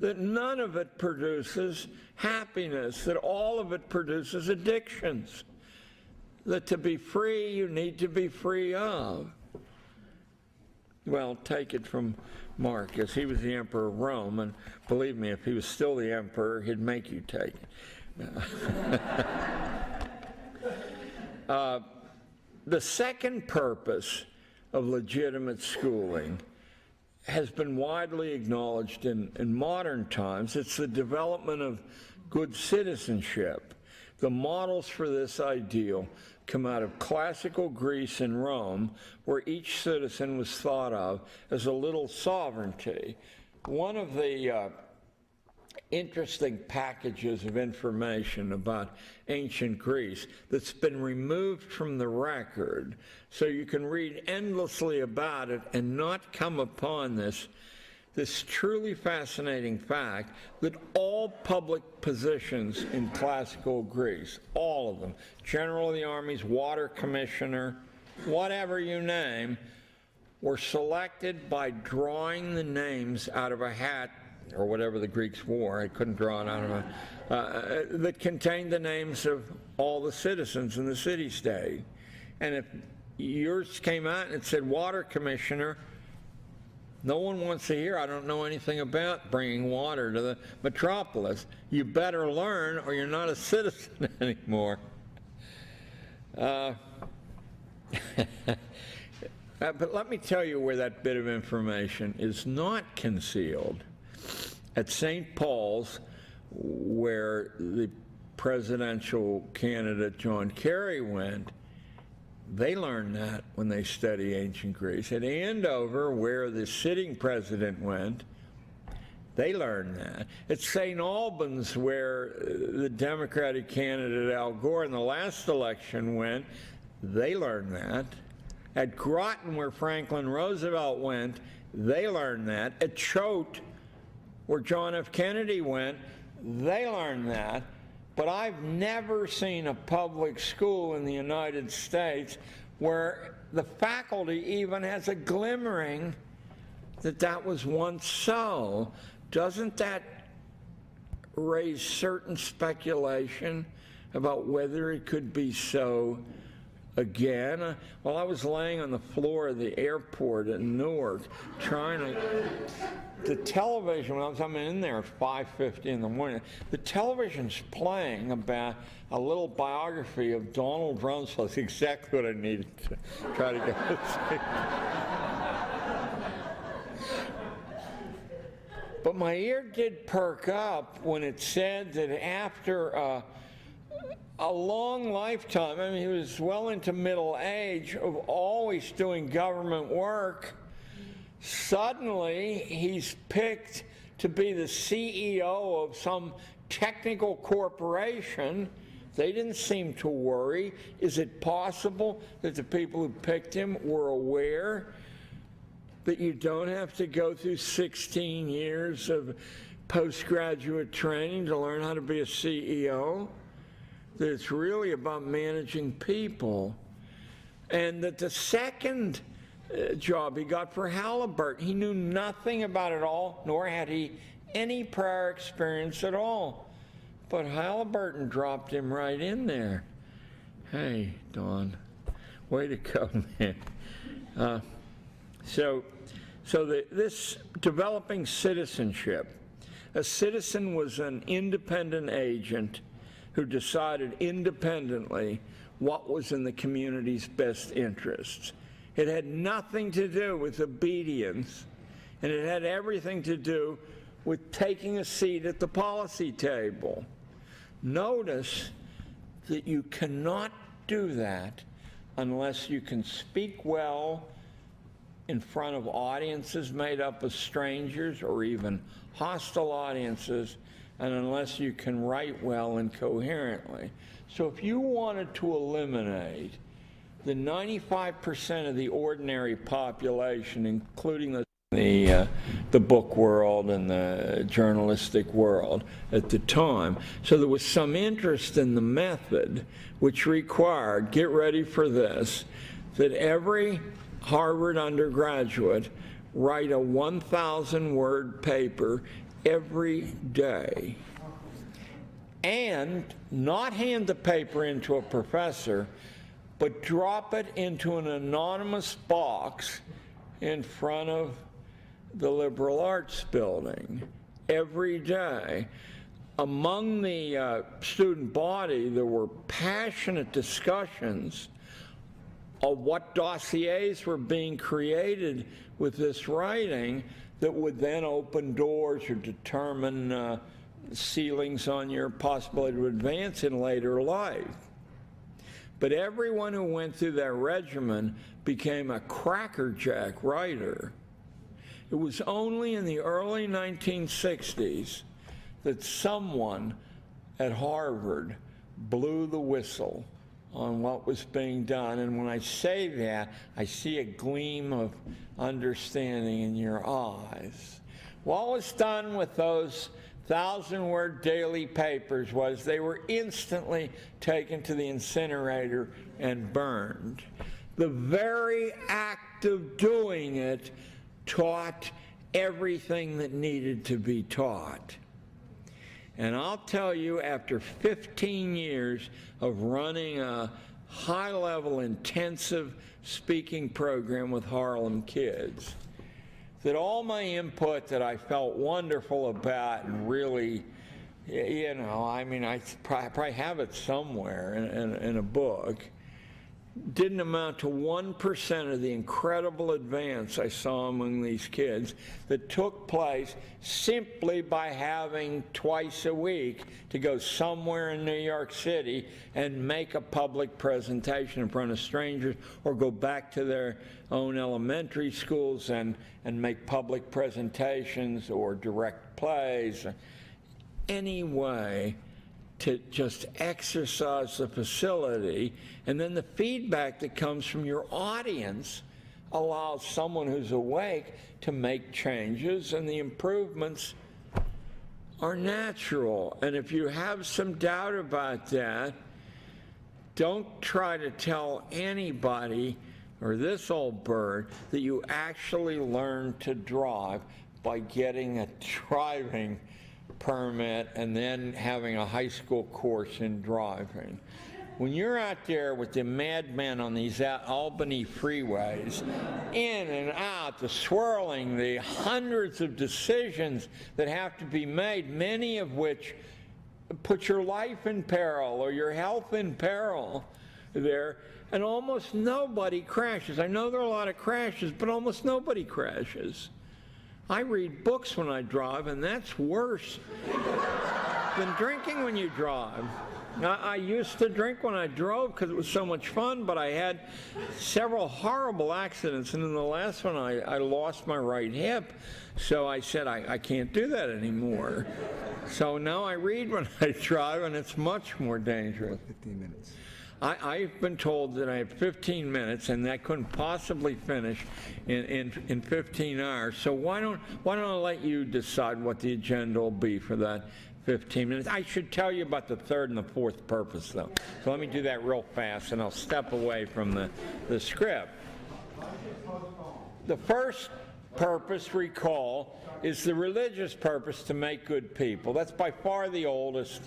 A: That none of it produces happiness, that all of it produces addictions. That to be free, you need to be free of. Well, take it from Marcus. He was the emperor of Rome, and believe me, if he was still the emperor, he'd make you take it. The second purpose of legitimate schooling has been widely acknowledged in modern times. It's the development of good citizenship. The models for this ideal come out of classical Greece and Rome, where each citizen was thought of as a little sovereignty. One of the interesting packages of information about ancient Greece that's been removed from the record, so you can read endlessly about it and not come upon this truly fascinating fact that all public positions in classical Greece, all of them, General of the Army's water commissioner, whatever you name, were selected by drawing the names out of a hat, or whatever the Greeks wore, I couldn't draw it out of a, that contained the names of all the citizens in the city-state. And if yours came out and it said water commissioner, no one wants to hear, I don't know anything about bringing water to the metropolis. You better learn or you're not a citizen anymore. But let me tell you where that bit of information is not concealed. At St. Paul's, where the presidential candidate John Kerry went, they learned that when they study ancient Greece. At Andover, where the sitting president went, they learned that. At St. Albans, where the Democratic candidate Al Gore in the last election went, they learned that. At Groton, where Franklin Roosevelt went, they learned that. At Choate, where John F. Kennedy went, they learned that. But I've never seen a public school in the United States where the faculty even has a glimmering that that was once so. Doesn't that raised certain speculation about whether it could be so again. While I was laying on the floor of the airport in Newark trying to, the television, when I was coming in there at 5:50 in the morning, the television's playing about a little biography of Donald Rumsfeld. Exactly what I needed to try to get to see. But my ear did perk up when it said that after a long lifetime, I mean, he was well into middle age, of always doing government work, suddenly he's picked to be the CEO of some technical corporation. They didn't seem to worry. Is it possible that the people who picked him were aware that you don't have to go through 16 years of postgraduate training to learn how to be a CEO? That it's really about managing people? And that the second job he got for Halliburton, he knew nothing about it all, nor had he any prior experience at all. But Halliburton dropped him right in there. Hey, Don, way to go, man. So this developing citizenship, a citizen was an independent agent who decided independently what was in the community's best interests. It had nothing to do with obedience, and it had everything to do with taking a seat at the policy table. Notice that you cannot do that unless you can speak well in front of audiences made up of strangers or even hostile audiences, and unless you can write well and coherently. So if you wanted to eliminate the 95% of the ordinary population, including the book world and the journalistic world at the time, so there was some interest in the method which required, get ready for this, that every Harvard undergraduate write a 1,000-word paper every day and not hand the paper in to a professor, but drop it into an anonymous box in front of the liberal arts building every day. Among the student body, there were passionate discussions of what dossiers were being created with this writing that would then open doors or determine ceilings on your possibility to advance in later life. But everyone who went through that regimen became a crackerjack writer. It was only in the early 1960s that someone at Harvard blew the whistle on what was being done. And when I say that, I see a gleam of understanding in your eyes. What was done with those 1,000-word daily papers was they were instantly taken to the incinerator and burned. The very act of doing it taught everything that needed to be taught. And I'll tell you, after 15 years of running a high-level intensive speaking program with Harlem kids, that all my input that I felt wonderful about and really, you know, I mean, I probably have it somewhere in a book, didn't amount to 1% of the incredible advance I saw among these kids that took place simply by having twice a week to go somewhere in New York City and make a public presentation in front of strangers, or go back to their own elementary schools and make public presentations or direct plays. Anyway, to just exercise the facility, and then the feedback that comes from your audience allows someone who's awake to make changes, and the improvements are natural. And if you have some doubt about that, don't try to tell anybody or this old bird that you actually learn to drive by getting a driving permit and then having a high school course in driving. When you're out there with the madmen on these Albany freeways, in and out, the swirling, the hundreds of decisions that have to be made, many of which put your life in peril or your health in peril there, and almost nobody crashes. I know there are a lot of crashes, but almost nobody crashes. I read books when I drive, and that's worse than drinking when you drive. I used to drink when I drove because it was so much fun, but I had several horrible accidents, and in the last one I lost my right hip, so I said I can't do that anymore. So now I read when I drive, and it's much more dangerous. 15 minutes. I've been told that I have 15 minutes, and that couldn't possibly finish in 15 hours. So why don't I let you decide what the agenda will be for that 15 minutes. I should tell you about the third and the fourth purpose, though. So let me do that real fast, and I'll step away from the script. The first purpose, recall, is the religious purpose to make good people. That's by far the oldest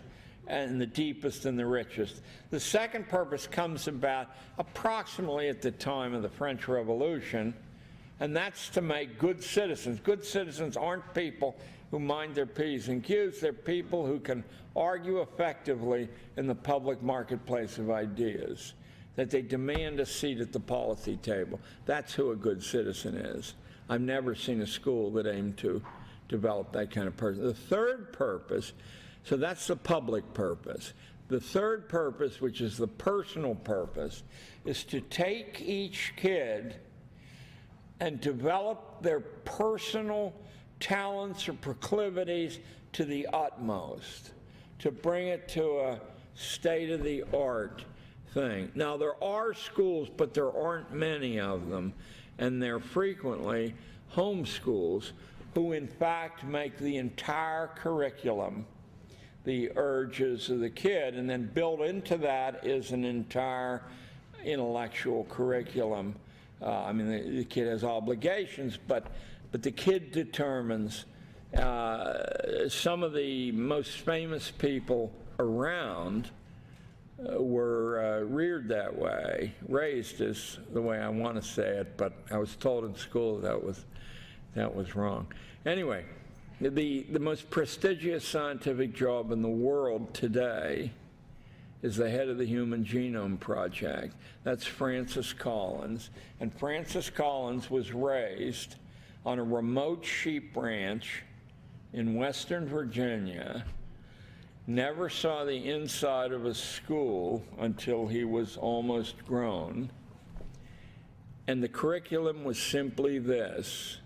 A: and the deepest and the richest. The second purpose comes about approximately at the time of the French Revolution, and that's to make good citizens. Good citizens aren't people who mind their P's and Q's. They're people who can argue effectively in the public marketplace of ideas, that they demand a seat at the policy table. That's who a good citizen is. I've never seen a school that aimed to develop that kind of person. The third purpose, so that's the public purpose. The third purpose, which is the personal purpose, is to take each kid and develop their personal talents or proclivities to the utmost, to bring it to a state-of-the-art thing. Now, there are schools, but there aren't many of them, and they're frequently home schools who, in fact, make the entire curriculum the urges of the kid, and then built into that is an entire intellectual curriculum. I mean, the kid has obligations, but the kid determines. Some of the most famous people around were reared that way, raised is the way I want to say it, but I was told in school that was wrong. Anyway, the most prestigious scientific job in the world today is the head of the Human Genome Project. That's Francis Collins. And Francis Collins was raised on a remote sheep ranch in Western Virginia, never saw the inside of a school until he was almost grown. And the curriculum was simply this.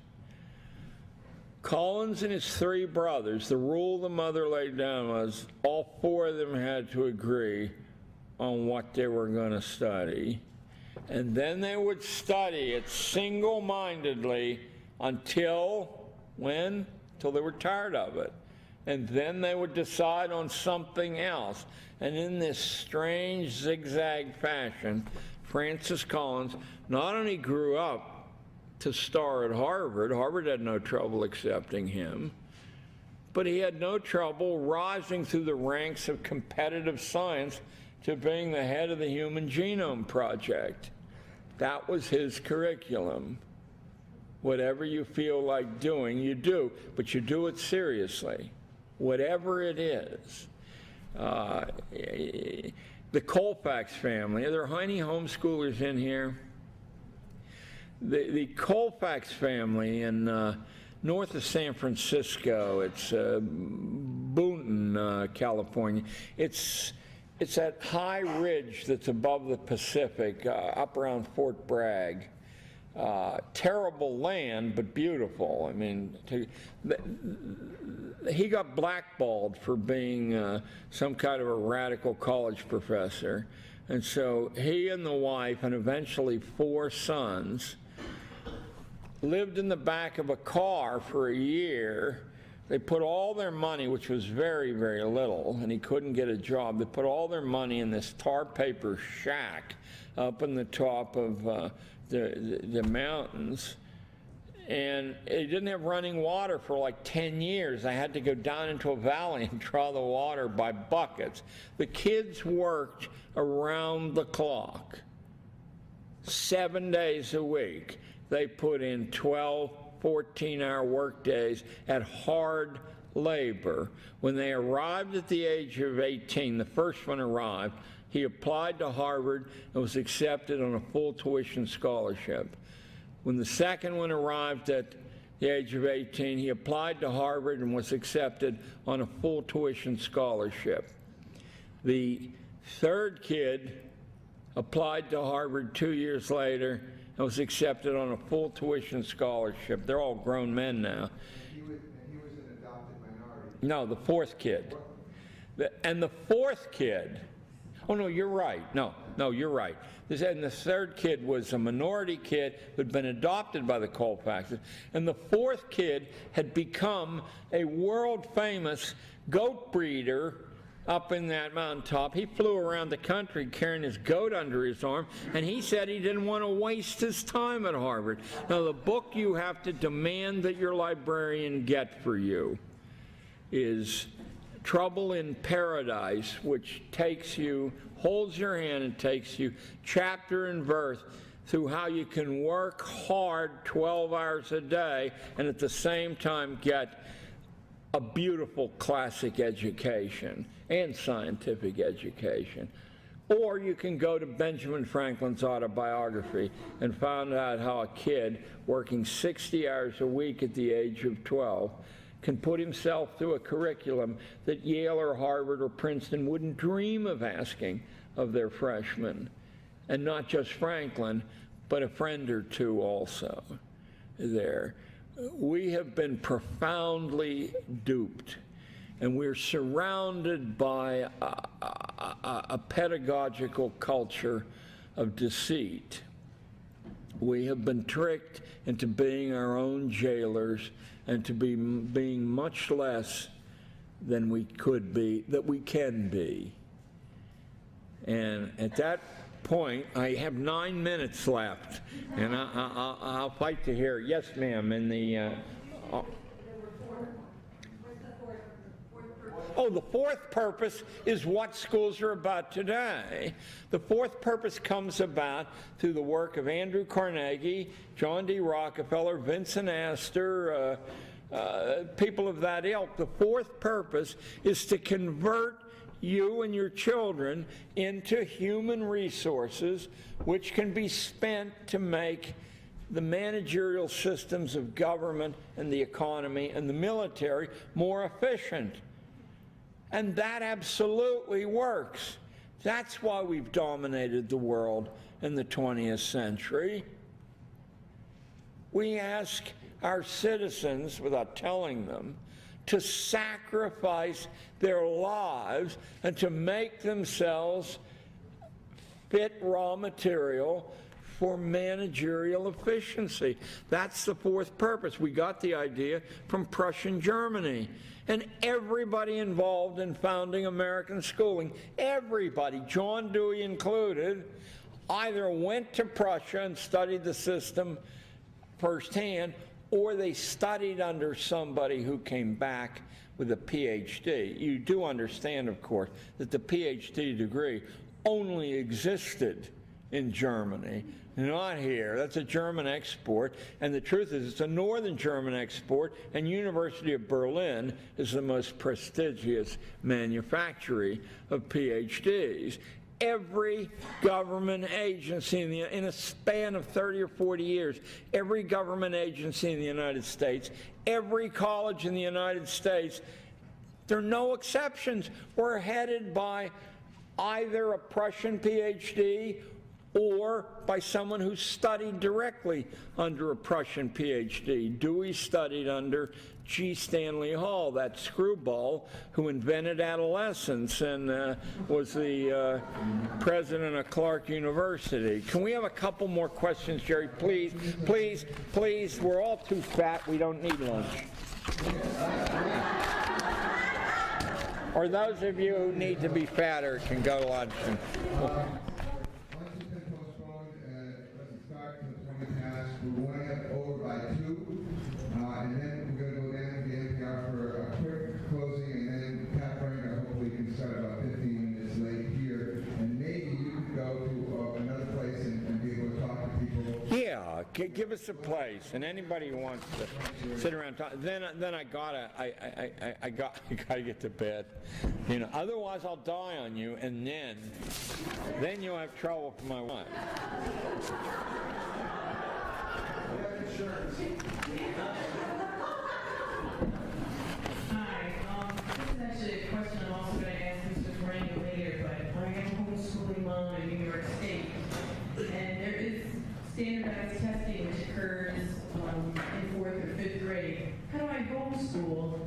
A: Collins and his three brothers, the rule the mother laid down was all four of them had to agree on what they were going to study. And then they would study it single-mindedly until, when? Till they were tired of it. And then they would decide on something else. And in this strange zigzag fashion, Francis Collins not only grew up to star at Harvard. Harvard had no trouble accepting him, but he had no trouble rising through the ranks of competitive science to being the head of the Human Genome Project. That was his curriculum. Whatever you feel like doing, you do, but you do it seriously, whatever it is. The Colfax family, are there any homeschoolers in here? The Colfax family in north of San Francisco, it's Boonton, California. It's that high ridge that's above the Pacific, up around Fort Bragg. Terrible land, but beautiful. I mean, he got blackballed for being some kind of a radical college professor. And so he and the wife, and eventually 4 sons, lived in the back of a car for a year. They put all their money, which was very, very little, and he couldn't get a job. They put all their money in this tar paper shack up in the top of the mountains. and it didn't have running water for like 10 years. I had to go down into a valley and draw the water by buckets. The kids worked around the clock, 7 days a week. They put in 12, 14-hour work days at hard labor. When they arrived at the age of 18, the first one arrived, he applied to Harvard and was accepted on a full tuition scholarship. When the second one arrived at the age of 18, he applied to Harvard and was accepted on a full tuition scholarship. The third kid applied to Harvard 2 years later and was accepted on a full tuition scholarship. They're all grown men now.
B: He was an adopted minority.
A: No, the fourth kid. And the fourth kid, oh no, you're right. No, you're right. And the third kid was a minority kid who'd been adopted by the Colfaxes. And the fourth kid had become a world-famous goat breeder up in that mountaintop. He flew around the country carrying his goat under his arm, and he said he didn't want to waste his time at Harvard. Now, the book you have to demand that your librarian get for you is Trouble in Paradise, which holds your hand and takes you chapter and verse through how you can work hard 12 hours a day and at the same time get a beautiful classic education and scientific education. Or you can go to Benjamin Franklin's autobiography and find out how a kid working 60 hours a week at the age of 12 can put himself through a curriculum that Yale or Harvard or Princeton wouldn't dream of asking of their freshmen. And not just Franklin, but a friend or two also there. We have been profoundly duped, and we're surrounded by a pedagogical culture of deceit. We have been tricked into being our own jailers and to being much less than we could be, that we can be. And at that point, I have 9 minutes left, and I'll fight to hear. Yes, ma'am, in the... Oh, the fourth purpose is what schools are about today. The fourth purpose comes about through the work of Andrew Carnegie, John D. Rockefeller, Vincent Astor, people of that ilk. The fourth purpose is to convert you and your children into human resources which can be spent to make the managerial systems of government and the economy and the military more efficient. And that absolutely works. That's why we've dominated the world in the 20th century. We ask our citizens, without telling them, to sacrifice their lives and to make themselves fit raw material for managerial efficiency. That's the fourth purpose. We got the idea from Prussian Germany. And everybody involved in founding American schooling, everybody, John Dewey included, either went to Prussia and studied the system firsthand, or they studied under somebody who came back with a PhD. You do understand, of course, that the PhD degree only existed in Germany, not here. That's a German export, and the truth is it's a northern German export, and University of Berlin is the most prestigious manufacturer of PhDs. Every government agency in a span of 30 or 40 years, every government agency in the United States, every college in the United States, there are no exceptions, were headed by either a Prussian PhD or by someone who studied directly under a Prussian PhD. Dewey studied under G. Stanley Hall, that screwball who invented adolescence and was the president of Clark University. Can we have a couple more questions, Jerry? Please, please, please. We're all too fat. We don't need lunch. Or those of you who need to be fatter can go to lunch.
B: We're running up over by 2.
A: give us a place, and anybody who wants to sit around talk, then I gotta get to bed. You know, otherwise I'll die on you, and then you'll have trouble with my wife.
C: Hi, this is actually a question I'm also going to ask Mr. Frank later, but I am a homeschooling mom in New York State, and there is standardized testing which occurs in 4th or 5th grade. How do I homeschool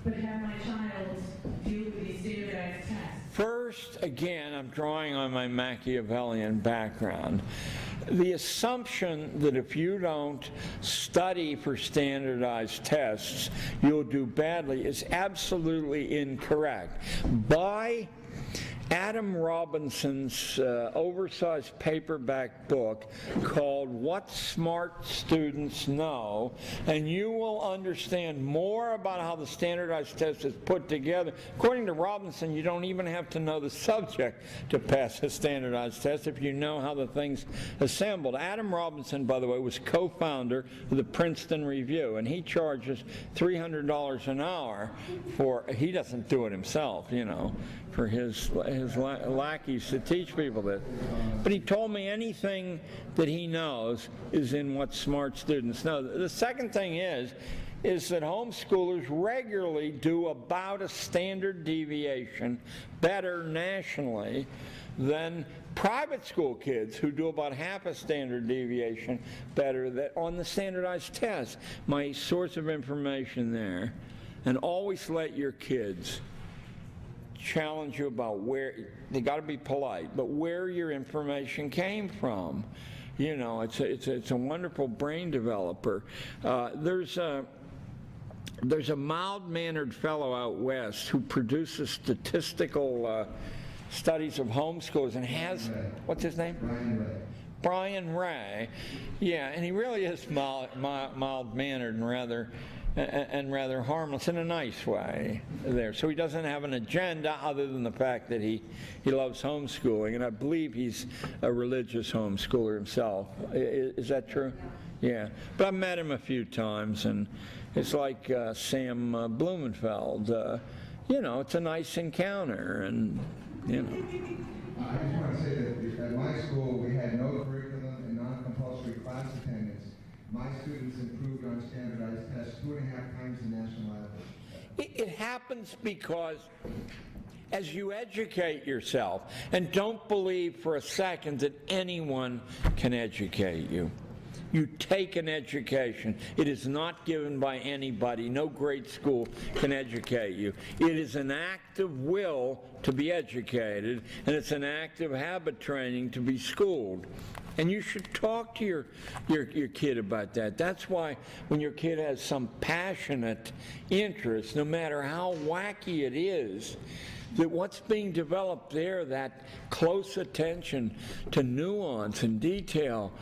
C: but have my child deal with these standardized tests?
A: First, again, I'm drawing on my Machiavellian background. The assumption that if you don't study for standardized tests, you'll do badly is absolutely incorrect. By Adam Robinson's oversized paperback book called What Smart Students Know, and you will understand more about how the standardized test is put together. According to Robinson, you don't even have to know the subject to pass a standardized test if you know how the thing's assembled. Adam Robinson, by the way, was co-founder of the Princeton Review, and he charges $300 an hour for, he doesn't do it himself, you know, for his lackeys to teach people this. But he told me anything that he knows is in what smart students know. The second thing is that homeschoolers regularly do about a standard deviation better nationally than private school kids who do about half a standard deviation better on the standardized test. My source of information there, and always let your kids challenge you about where, they got to be polite, but where your information came from. You know, it's a wonderful brain developer. There's a mild-mannered fellow out west who produces statistical studies of homeschoolers and has, what's his name? Brian Ray. Yeah, and he really is mild-mannered and rather harmless in a nice way there. So he doesn't have an agenda other than the fact that he loves homeschooling, and I believe he's a religious homeschooler himself. Is that true? Yeah. But I've met him a few times, and it's like Sam Blumenfeld. You know, it's a nice encounter, and, you know.
B: I just want to say that at my school we had no curriculum and non-compulsory class attendance. My students improved on standardized tests 2.5 times the national average.
A: It happens because as you educate yourself, and don't believe for a second that anyone can educate you. You take an education. It is not given by anybody. No grade school can educate you. It is an act of will to be educated, and it's an act of habit training to be schooled. And you should talk to your kid about that. That's why when your kid has some passionate interest, no matter how wacky it is, that what's being developed there, that close attention to nuance and detail,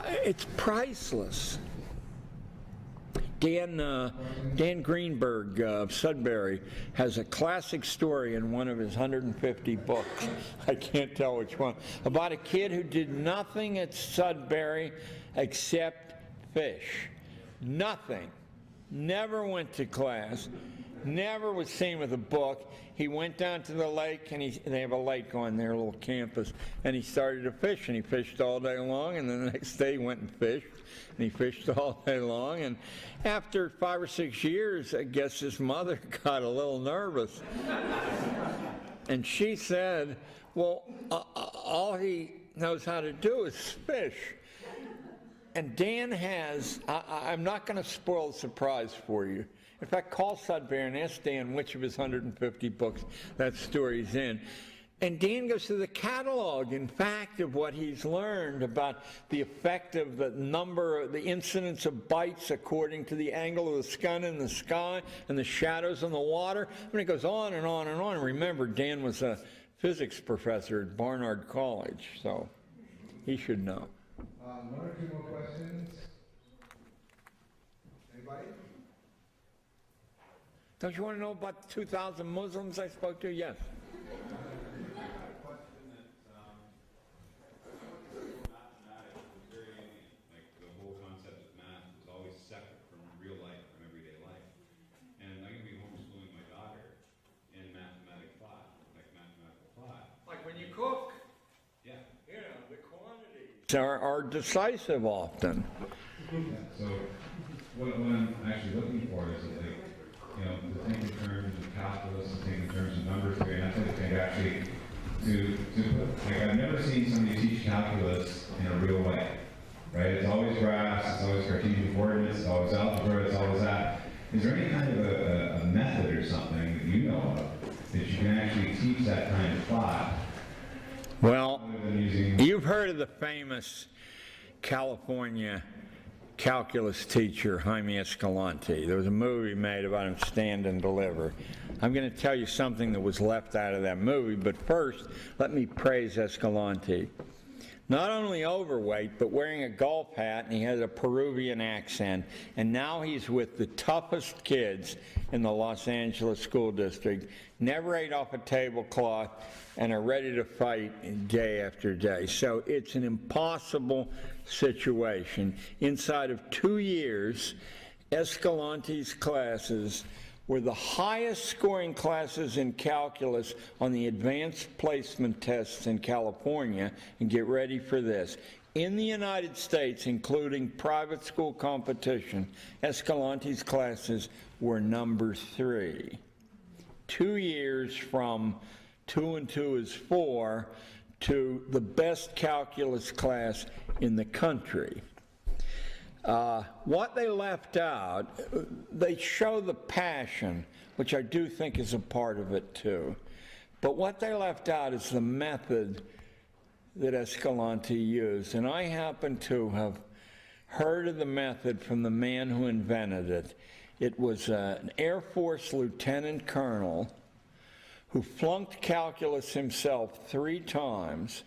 A: it's priceless. Dan Greenberg of Sudbury has a classic story in one of his 150 books, I can't tell which one, about a kid who did nothing at Sudbury except fish. Nothing. Never went to class. Never was seen with a book. He went down to the lake, and they have a lake on their little campus, and he started to fish, and he fished all day long, and then the next day he went and fished, and he fished all day long, and after 5 or 6 years, I guess his mother got a little nervous, and she said, well, all he knows how to do is fish. And Dan has, I'm not going to spoil the surprise for you. In fact, call Sudbury and ask Dan which of his 150 books that story's in. And Dan goes through the catalog, in fact, of what he's learned about the effect of the number, the incidence of bites according to the angle of the sun in the sky and the shadows on the water. And it goes on and on and on. Remember, Dan was a physics professor at Barnard College, so he should know.
B: 1 or 2 more questions. Anybody?
A: Don't you want to know about the 2,000 Muslims I spoke to? Yes.
D: Question that, not is very like the whole
A: are decisive often.
D: So what I'm actually looking for is that, like, you know, to think in terms of calculus, to think in terms of numbers theory, and that's what I think actually to put, like, I've never seen somebody teach calculus in a real way, right? It's always graphs, it's always Cartesian coordinates, it's always algebra, it's always that. Is there any kind of a method or something that you know of that you can actually teach that kind of thought?
A: Well, you've heard of the famous California calculus teacher, Jaime Escalante. There was a movie made about him, Stand and Deliver. I'm going to tell you something that was left out of that movie, but first, let me praise Escalante. Not only overweight, but wearing a golf hat, and he has a Peruvian accent, and now he's with the toughest kids in the Los Angeles school district, never ate off a tablecloth, and are ready to fight day after day. So it's an impossible situation. Inside of 2 years, Escalante's classes were the highest scoring classes in calculus on the advanced placement tests in California. And get ready for this. In the United States, including private school competition, Escalante's classes were number 3. 2 years from 2 and 2 is 4 to the best calculus class in the country. What they left out, they show the passion, which I do think is a part of it too. But what they left out is the method that Escalante used. And I happen to have heard of the method from the man who invented it. It was an Air Force lieutenant colonel who flunked calculus himself 3 times.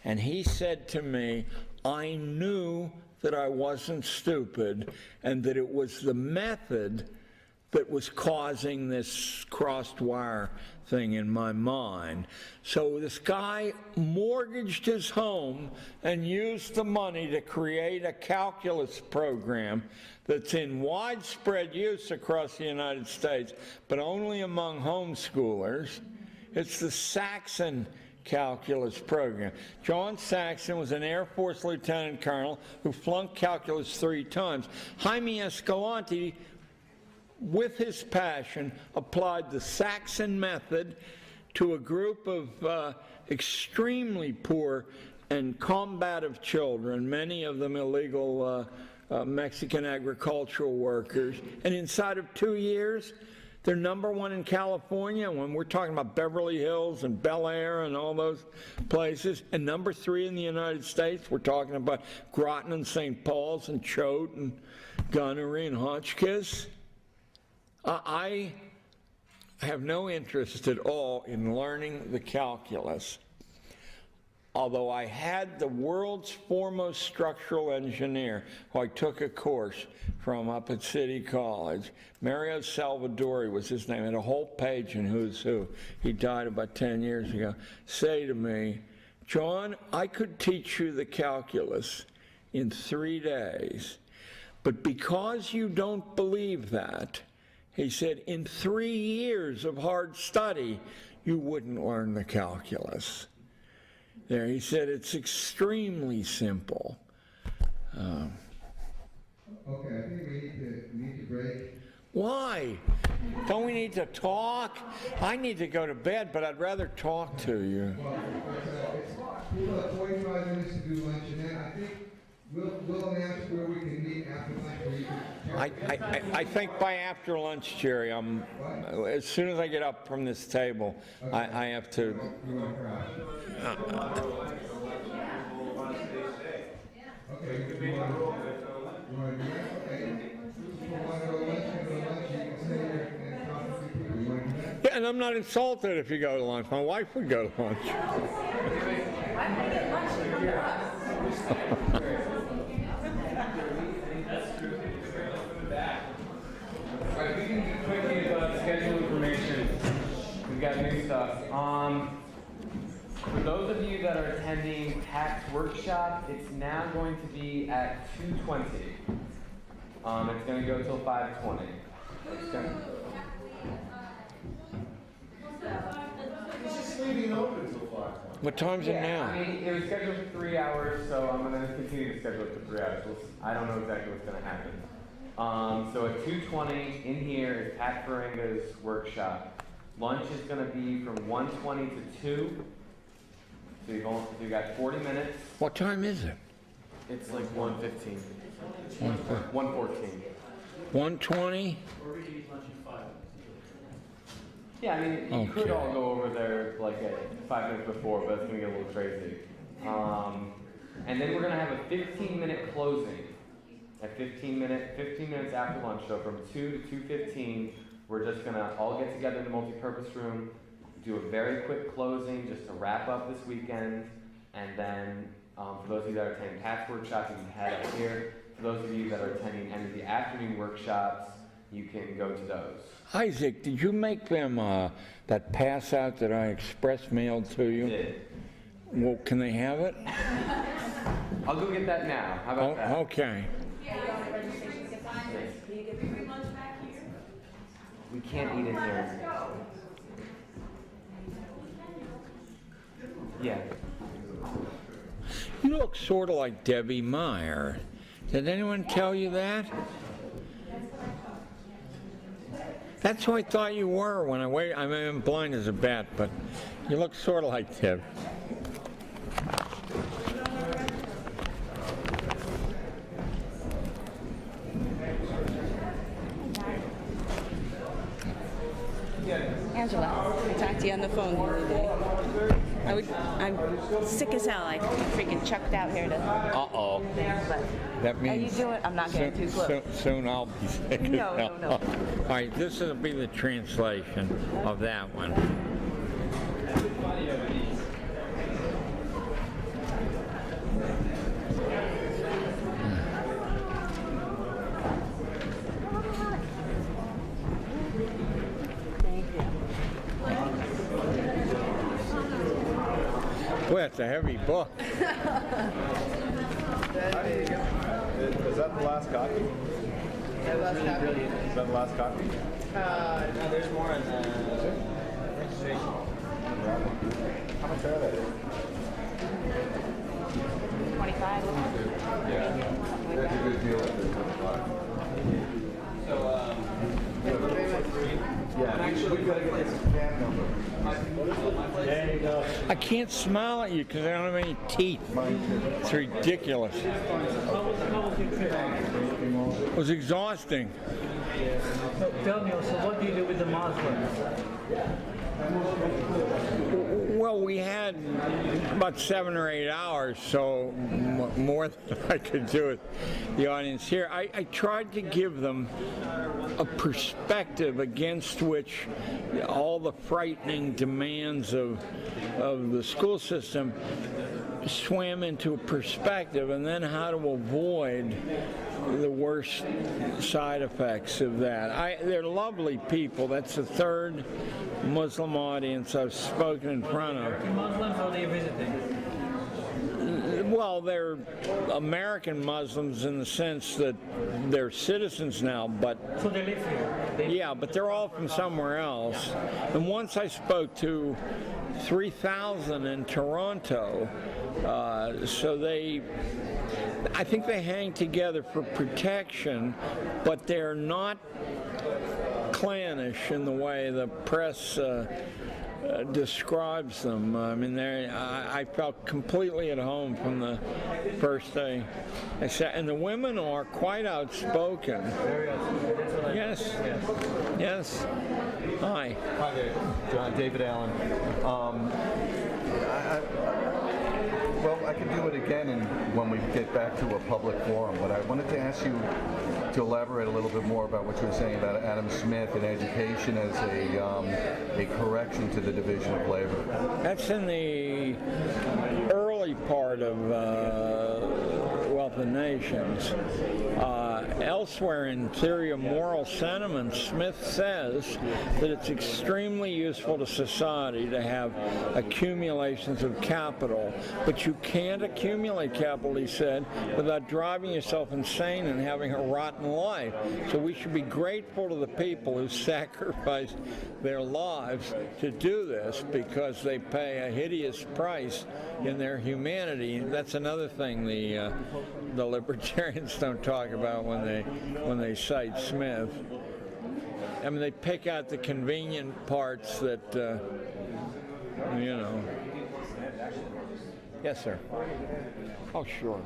A: And he said to me, I knew that I wasn't stupid and that it was the method that was causing this crossed wire thing in my mind. So this guy mortgaged his home and used the money to create a calculus program that's in widespread use across the United States, but only among homeschoolers. It's the Saxon calculus program. John Saxon was an Air Force lieutenant colonel who flunked calculus 3 times. Jaime Escalante, with his passion, applied the Saxon method to a group of extremely poor and combative children, many of them illegal Mexican agricultural workers. And inside of 2 years, they're number 1 in California, when we're talking about Beverly Hills and Bel Air and all those places, and number 3 in the United States. We're talking about Groton and St. Paul's and Choate and Gunnery and Hotchkiss. I have no interest at all in learning the calculus, although I had the world's foremost structural engineer, who I took a course from up at City College. Mario Salvadori was his name, had a whole page in Who's Who. He died about 10 years ago. Say to me, John, I could teach you the calculus in 3 days, but because you don't believe that, he said, in 3 years of hard study, you wouldn't learn the calculus. There, he said, it's extremely simple.
B: Okay, I think we need to break.
A: Why? Don't we need to talk? I need to go to bed, but I'd rather talk to you.
B: Well, we'll have 45 minutes to do lunch, and then I think we'll announce where we can meet after lunch. Where you can
A: I think by after lunch, Jerry, as soon as I get up from this table, okay. I have to.
B: You want to cry? Okay, you want to do that? Okay. You want to go to lunch, you can sit here and talk to people. You want to do that?
A: Yeah, and I'm not insulted if you go to lunch. My wife would go to lunch.
E: Alright, we can do quickly about schedule information. We've got new stuff. For those of you that are attending tax workshop, it's now going to be at 2:20. It's going to go till 5:20.
F: It's just leaving it open until 5:20.
A: What time's it
E: Yeah,
A: now?
E: I mean, it was scheduled for 3 hours, so I'm gonna continue to schedule it for 3 hours. I don't know exactly what's gonna happen. So at 2:20 in here is Pat Faringa's workshop. Lunch is gonna be from 1:20 to 2. So you've got 40 minutes.
A: What time is it?
E: It's like 1:15. 1:14.
A: 1:20?
E: Yeah, I mean, you could
A: Okay.
E: all go over there like at 5 minutes before, but it's gonna get a little crazy. And then we're gonna have a 15-minute closing. At 15 minutes after lunch, so from 2 to 2:15, we're just gonna all get together in the multi-purpose room, do a very quick closing just to wrap up this weekend, and then for those of you that are attending Pat's workshop, you can head up here. For those of you that are attending any of the afternoon workshops, you can go to those.
A: Isaac, did you make them that pass out that I express mailed to you?
E: Did.
A: Well, can they have it?
E: I'll go get that now. How about that?
A: Okay.
E: We can't eat in here. Yeah.
A: You look sort of like Debbie Meyer. Did anyone tell you that? That's who I thought you were when I wait. I mean, I'm blind as a bat, but you look sort of like Deb.
F: Angela, I talked to you on the phone the other day. I'm sick as hell. I freaking chucked out here to.
A: Uh-oh.
F: But
A: That
F: are you
A: means
F: doing? I'm not getting too close.
A: soon I'll be sick.
F: No.
A: All right, this will be the translation of that one.
F: Thank you.
A: Boy, it's a heavy book.
G: Is that the last copy? Is that the last copy?
H: No, there's more in the registration.
G: How much are they?
F: 25.
G: That's a good deal.
H: So,
G: Yeah, we've got to get this can number.
H: there you go.
A: I can't smile at you because I don't have any teeth. It's ridiculous. It was exhausting.
H: So tell me also, what do you do with the Muslims?
A: Well, we had about 7 or 8 hours, so more than I could do with the audience here. I tried to give them a perspective against which all the frightening demands of the school system swam into a perspective, and then how to avoid the worst side effects of that. They're lovely people. That's the third Muslim audience I've spoken in front of.
H: Muslims or they visiting?
A: Well, they're American Muslims in the sense that they're citizens now, but
H: So they live here.
A: yeah, but they're all from somewhere else. And once I spoke to 3,000 in Toronto, so I think they hang together for protection, but they're not clannish in the way the press describes them. I mean, I felt completely at home from the first day. And the women are quite outspoken.
H: Very outspoken. That's what I
A: Yes. Yes. Hi.
G: Hi there, David Allen. Well, I can do it again when we get back to a public forum, but I wanted to ask you to elaborate a little bit more about what you were saying about Adam Smith and education as a correction to the division of labor.
A: That's in the early part of Wealth of Nations. elsewhere in Theory of Moral Sentiments, Smith says that it's extremely useful to society to have accumulations of capital, but you can't accumulate capital, he said, without driving yourself insane and having a rotten life. So we should be grateful to the people who sacrificed their lives to do this, because they pay a hideous price in their humanity. That's another thing the libertarians don't talk about when they cite Smith. I mean, they pick out the convenient parts that, you know. Yes, sir. Oh, sure.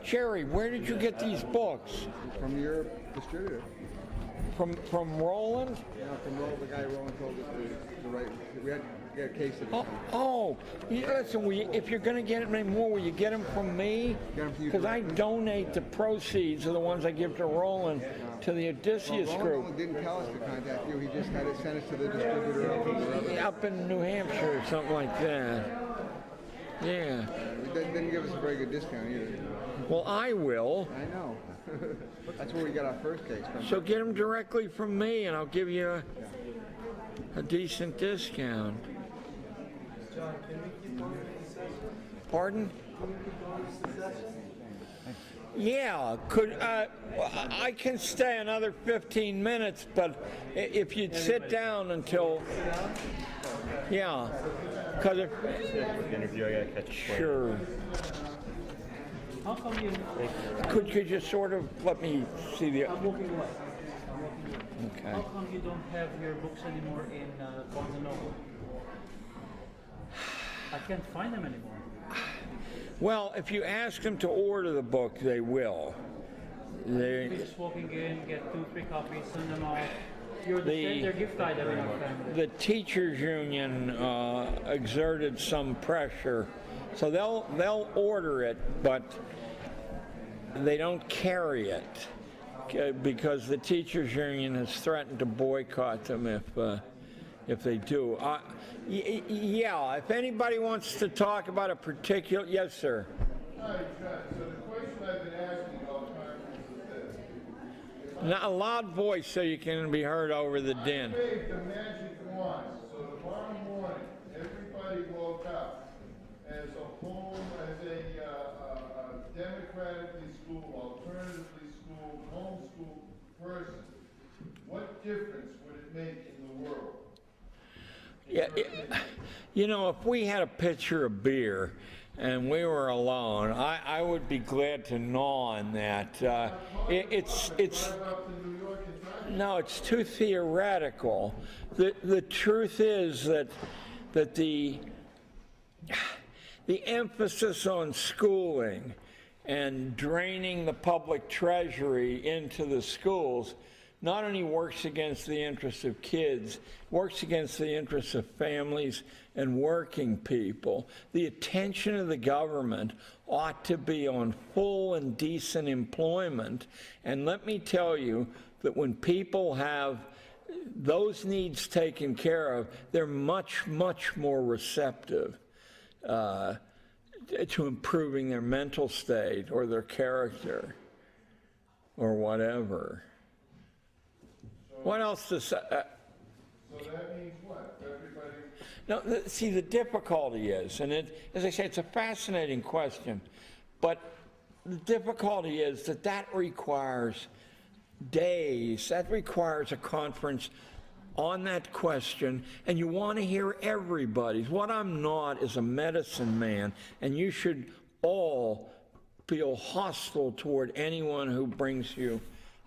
A: Jerry, where did you get these books?
B: From your distributor.
A: From Roland?
B: You know, from Roland, the guy Roland told us to write. We had to get a case of it.
A: Listen, if you're going to get any more, will you get them from me?
B: Get 'em from you
A: Because I
B: directly?
A: donate the proceeds of the ones I give to Roland to the Odysseus
B: Roland
A: group
B: didn't tell us to contact you. He just had it sent us to the distributor
A: up in New Hampshire or something like that. Yeah.
B: He didn't give us a very good discount either.
A: Well, I will.
B: I know. That's where we got our first case from.
A: So get them directly from me, and I'll give you a decent discount. Pardon? Yeah, I can stay another 15 minutes, but if you'd sit down until, yeah, because if,
I: Interview, I gotta catch the plane.
A: sure.
J: How come you?
A: Could you just sort of let me see the,
J: I'm walking away.
A: okay.
J: How come you don't have your books anymore in Barnes & Noble? I can't find them anymore.
A: Well, if you ask them to order the book, they will.
J: You're just walking in, get 2-3 copies, send them off. You're their gift item in our family.
A: The teachers union exerted some pressure, so they'll order it, but they don't carry it because the teachers union has threatened to boycott them if they do. Yeah, if anybody wants to talk about a particular, yes, sir.
K: Hi, John. So the question I've been asking all the time is this.
A: Now, a loud voice so you can be heard over the din.
K: I waved the magic wand, so tomorrow morning, everybody woke up as a home, as a democratically schooled, alternatively schooled, homeschooled person. What difference would it make in the world?
A: Yeah, you know, if we had a pitcher of beer and we were alone, I would be glad to gnaw on that. No, it's too theoretical. The truth is that the emphasis on schooling and draining the public treasury into the schools not only works against the interests of kids, works against the interests of families and working people. The attention of the government ought to be on full and decent employment. And let me tell you that when people have those needs taken care of, they're much, much more receptive to improving their mental state or their character or whatever. What else does...
K: So that means what? Everybody...
A: No, see, the difficulty is, and as I say, it's a fascinating question, but the difficulty is that requires days, that requires a conference on that question, and you want to hear everybody's. What I'm not is a medicine man, and you should all feel hostile toward anyone who brings you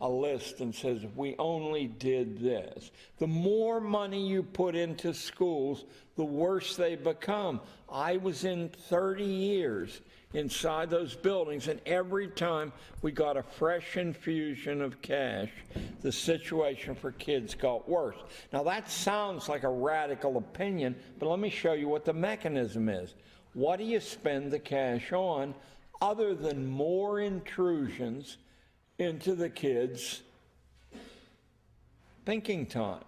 A: a list and says, we only did this. The more money you put into schools, the worse they become. I was in 30 years inside those buildings, and every time we got a fresh infusion of cash, the situation for kids got worse. Now that sounds like a radical opinion, but let me show you what the mechanism is. What do you spend the cash on other than more intrusions into the kids' thinking time?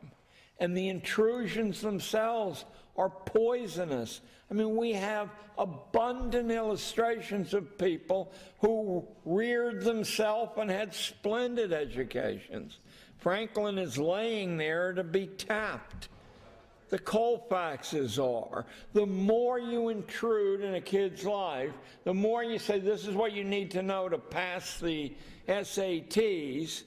A: And the intrusions themselves are poisonous. I mean, we have abundant illustrations of people who reared themselves and had splendid educations. Franklin is laying there to be tapped. The Colfaxes are. The more you intrude in a kid's life, the more you say, this is what you need to know to pass the SATs,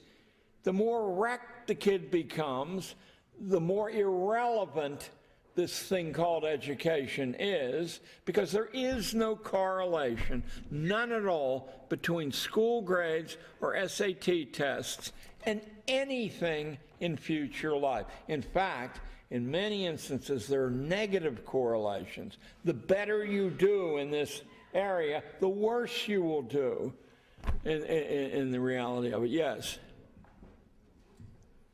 A: the more wrecked the kid becomes, the more irrelevant this thing called education is, because there is no correlation, none at all, between school grades or SAT tests and anything in future life. In fact, in many instances, there are negative correlations. The better you do in this area, the worse you will do in the reality of it. Yes?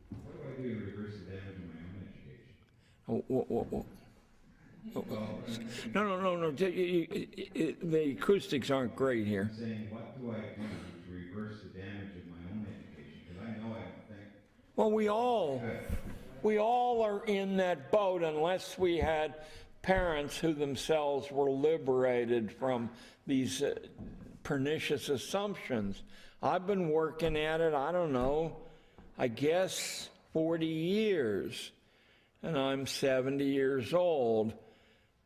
D: What do I do to reverse the damage in my own education?
A: No. The acoustics aren't great here.
D: I'm saying, what do I do to reverse the damage of my own education? Because I know I don't think.
A: Well, we all are in that boat unless we had parents who themselves were liberated from these pernicious assumptions. I've been working at it, I don't know, I guess 40 years, and I'm 70 years old,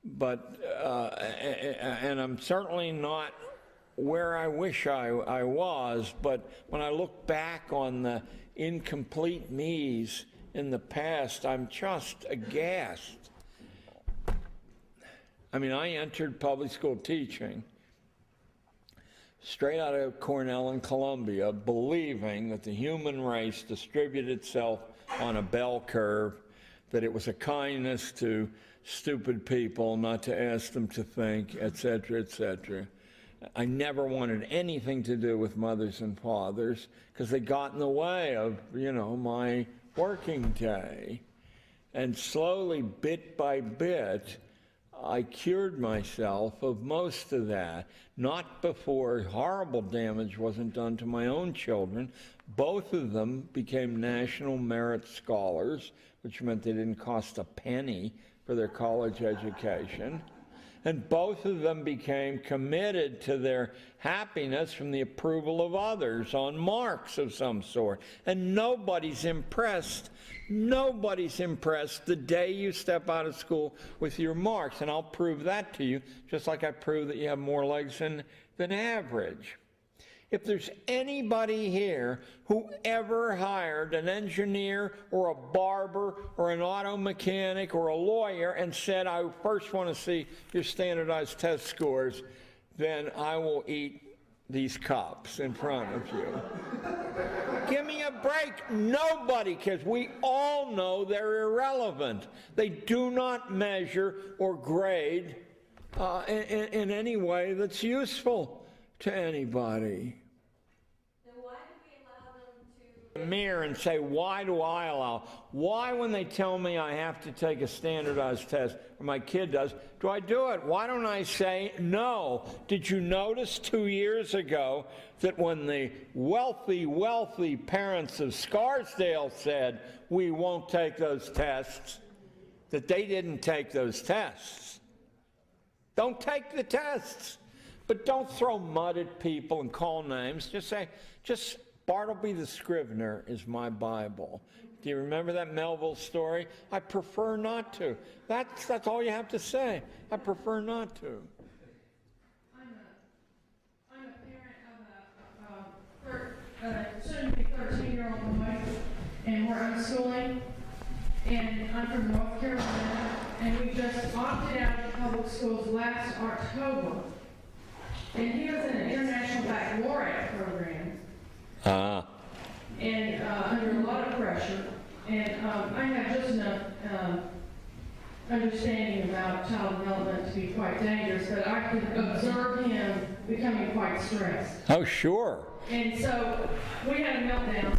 A: but and I'm certainly not where I wish I was, but when I look back on the incomplete me's in the past, I'm just aghast. I mean, I entered public school teaching straight out of Cornell and Columbia, believing that the human race distributed itself on a bell curve, that it was a kindness to stupid people not to ask them to think, etc., etc. I never wanted anything to do with mothers and fathers because they got in the way of, my working day. And slowly, bit by bit, I cured myself of most of that. Not before horrible damage wasn't done to my own children. Both of them became National Merit Scholars, which meant they didn't cost a penny for their college education. And both of them became committed to their happiness from the approval of others on marks of some sort. And nobody's impressed the day you step out of school with your marks. And I'll prove that to you, just like I prove that you have more legs than average. If there's anybody here who ever hired an engineer or a barber or an auto mechanic or a lawyer and said, I first want to see your standardized test scores, then I will eat these cups in front of you. Give me a break. Nobody cares. We all know they're irrelevant. They do not measure or grade in any way that's useful to anybody.
C: Then why do we allow them to
A: Mirror and say, why do I allow? Why, when they tell me I have to take a standardized test, or my kid does, do I do it? Why don't I say no? Did you notice 2 years ago that when the wealthy parents of Scarsdale said we won't take those tests, that they didn't take those tests? Don't take the tests. But don't throw mud at people and call names. Just say, Bartleby the Scrivener is my Bible. Do you remember that Melville story? I prefer not to. That's all you have to say. I prefer not to.
C: I'm a parent of a soon-to-be 13-year-old boy, and we're unschooling. And I'm from North Carolina, and we just opted out of public schools last October. And he was in an international baccalaureate program. And under a lot of pressure. And I have just enough understanding about child development to be quite dangerous, but I could observe him becoming quite stressed.
A: Oh, sure.
C: And so we had a meltdown,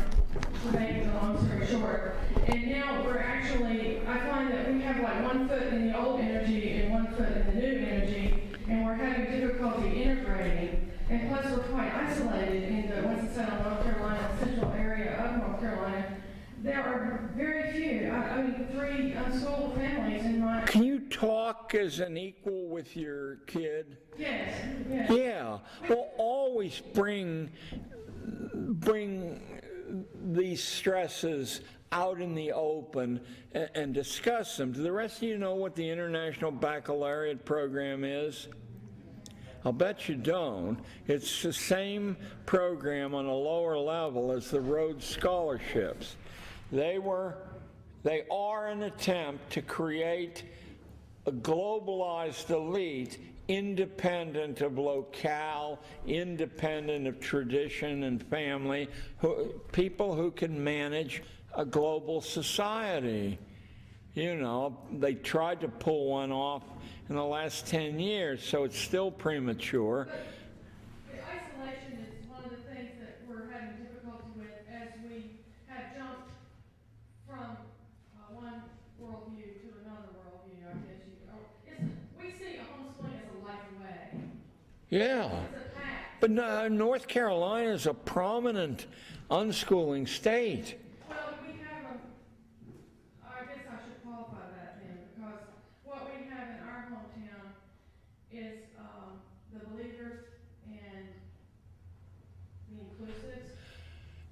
C: to make the long story short. And now we're actually, I find that we have like 1 foot in the old energy and 1 foot in the new energy, and we're having difficulty integrating. And plus we're quite isolated in the Winston-Salem, North Carolina, central area of North Carolina. There are very few, I mean, with 3 unschooled families in my.
A: Can you talk as an equal with your kid?
C: Yes, yes.
A: Yeah, well, always bring these stresses out in the open and discuss them. Do the rest of you know what the International Baccalaureate program is? I'll bet you don't. It's the same program on a lower level as the Rhodes Scholarships. They are an attempt to create a globalized elite independent of locale, independent of tradition and family, people who can manage a global society. You know, they tried to pull one off in the last 10 years, so it's still premature.
C: But the isolation is one of the things that we're having difficulty with as we have jumped from one worldview to another worldview, I guess we see homeschooling as a life away.
A: Yeah.
C: It's a pact.
A: But North Carolina is a prominent unschooling state.
C: Well, we have I guess I should qualify that then, because what we have in our hometown is the believers and the inclusives.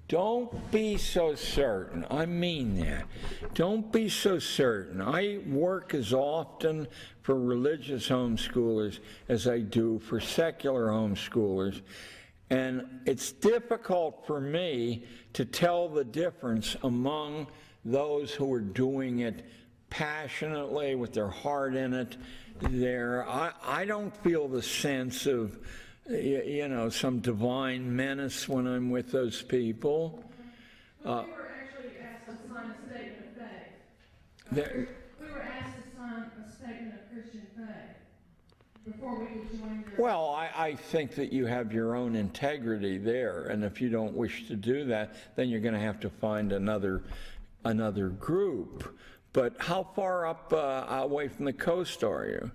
A: Don't be so certain. I mean that. Don't be so certain. I work as often for religious homeschoolers as I do for secular homeschoolers. And it's difficult for me to tell the difference among those who are doing it passionately with their heart in it. I don't feel the sense of, you know, some divine menace when I'm with those people.
C: We were actually asked to sign a statement of faith. We were asked to sign a statement of Christian faith before we could join the.
A: Well, I think that you have your own integrity there, and if you don't wish to do that, then you're going to have to find another group. But how far up away from the coast are you?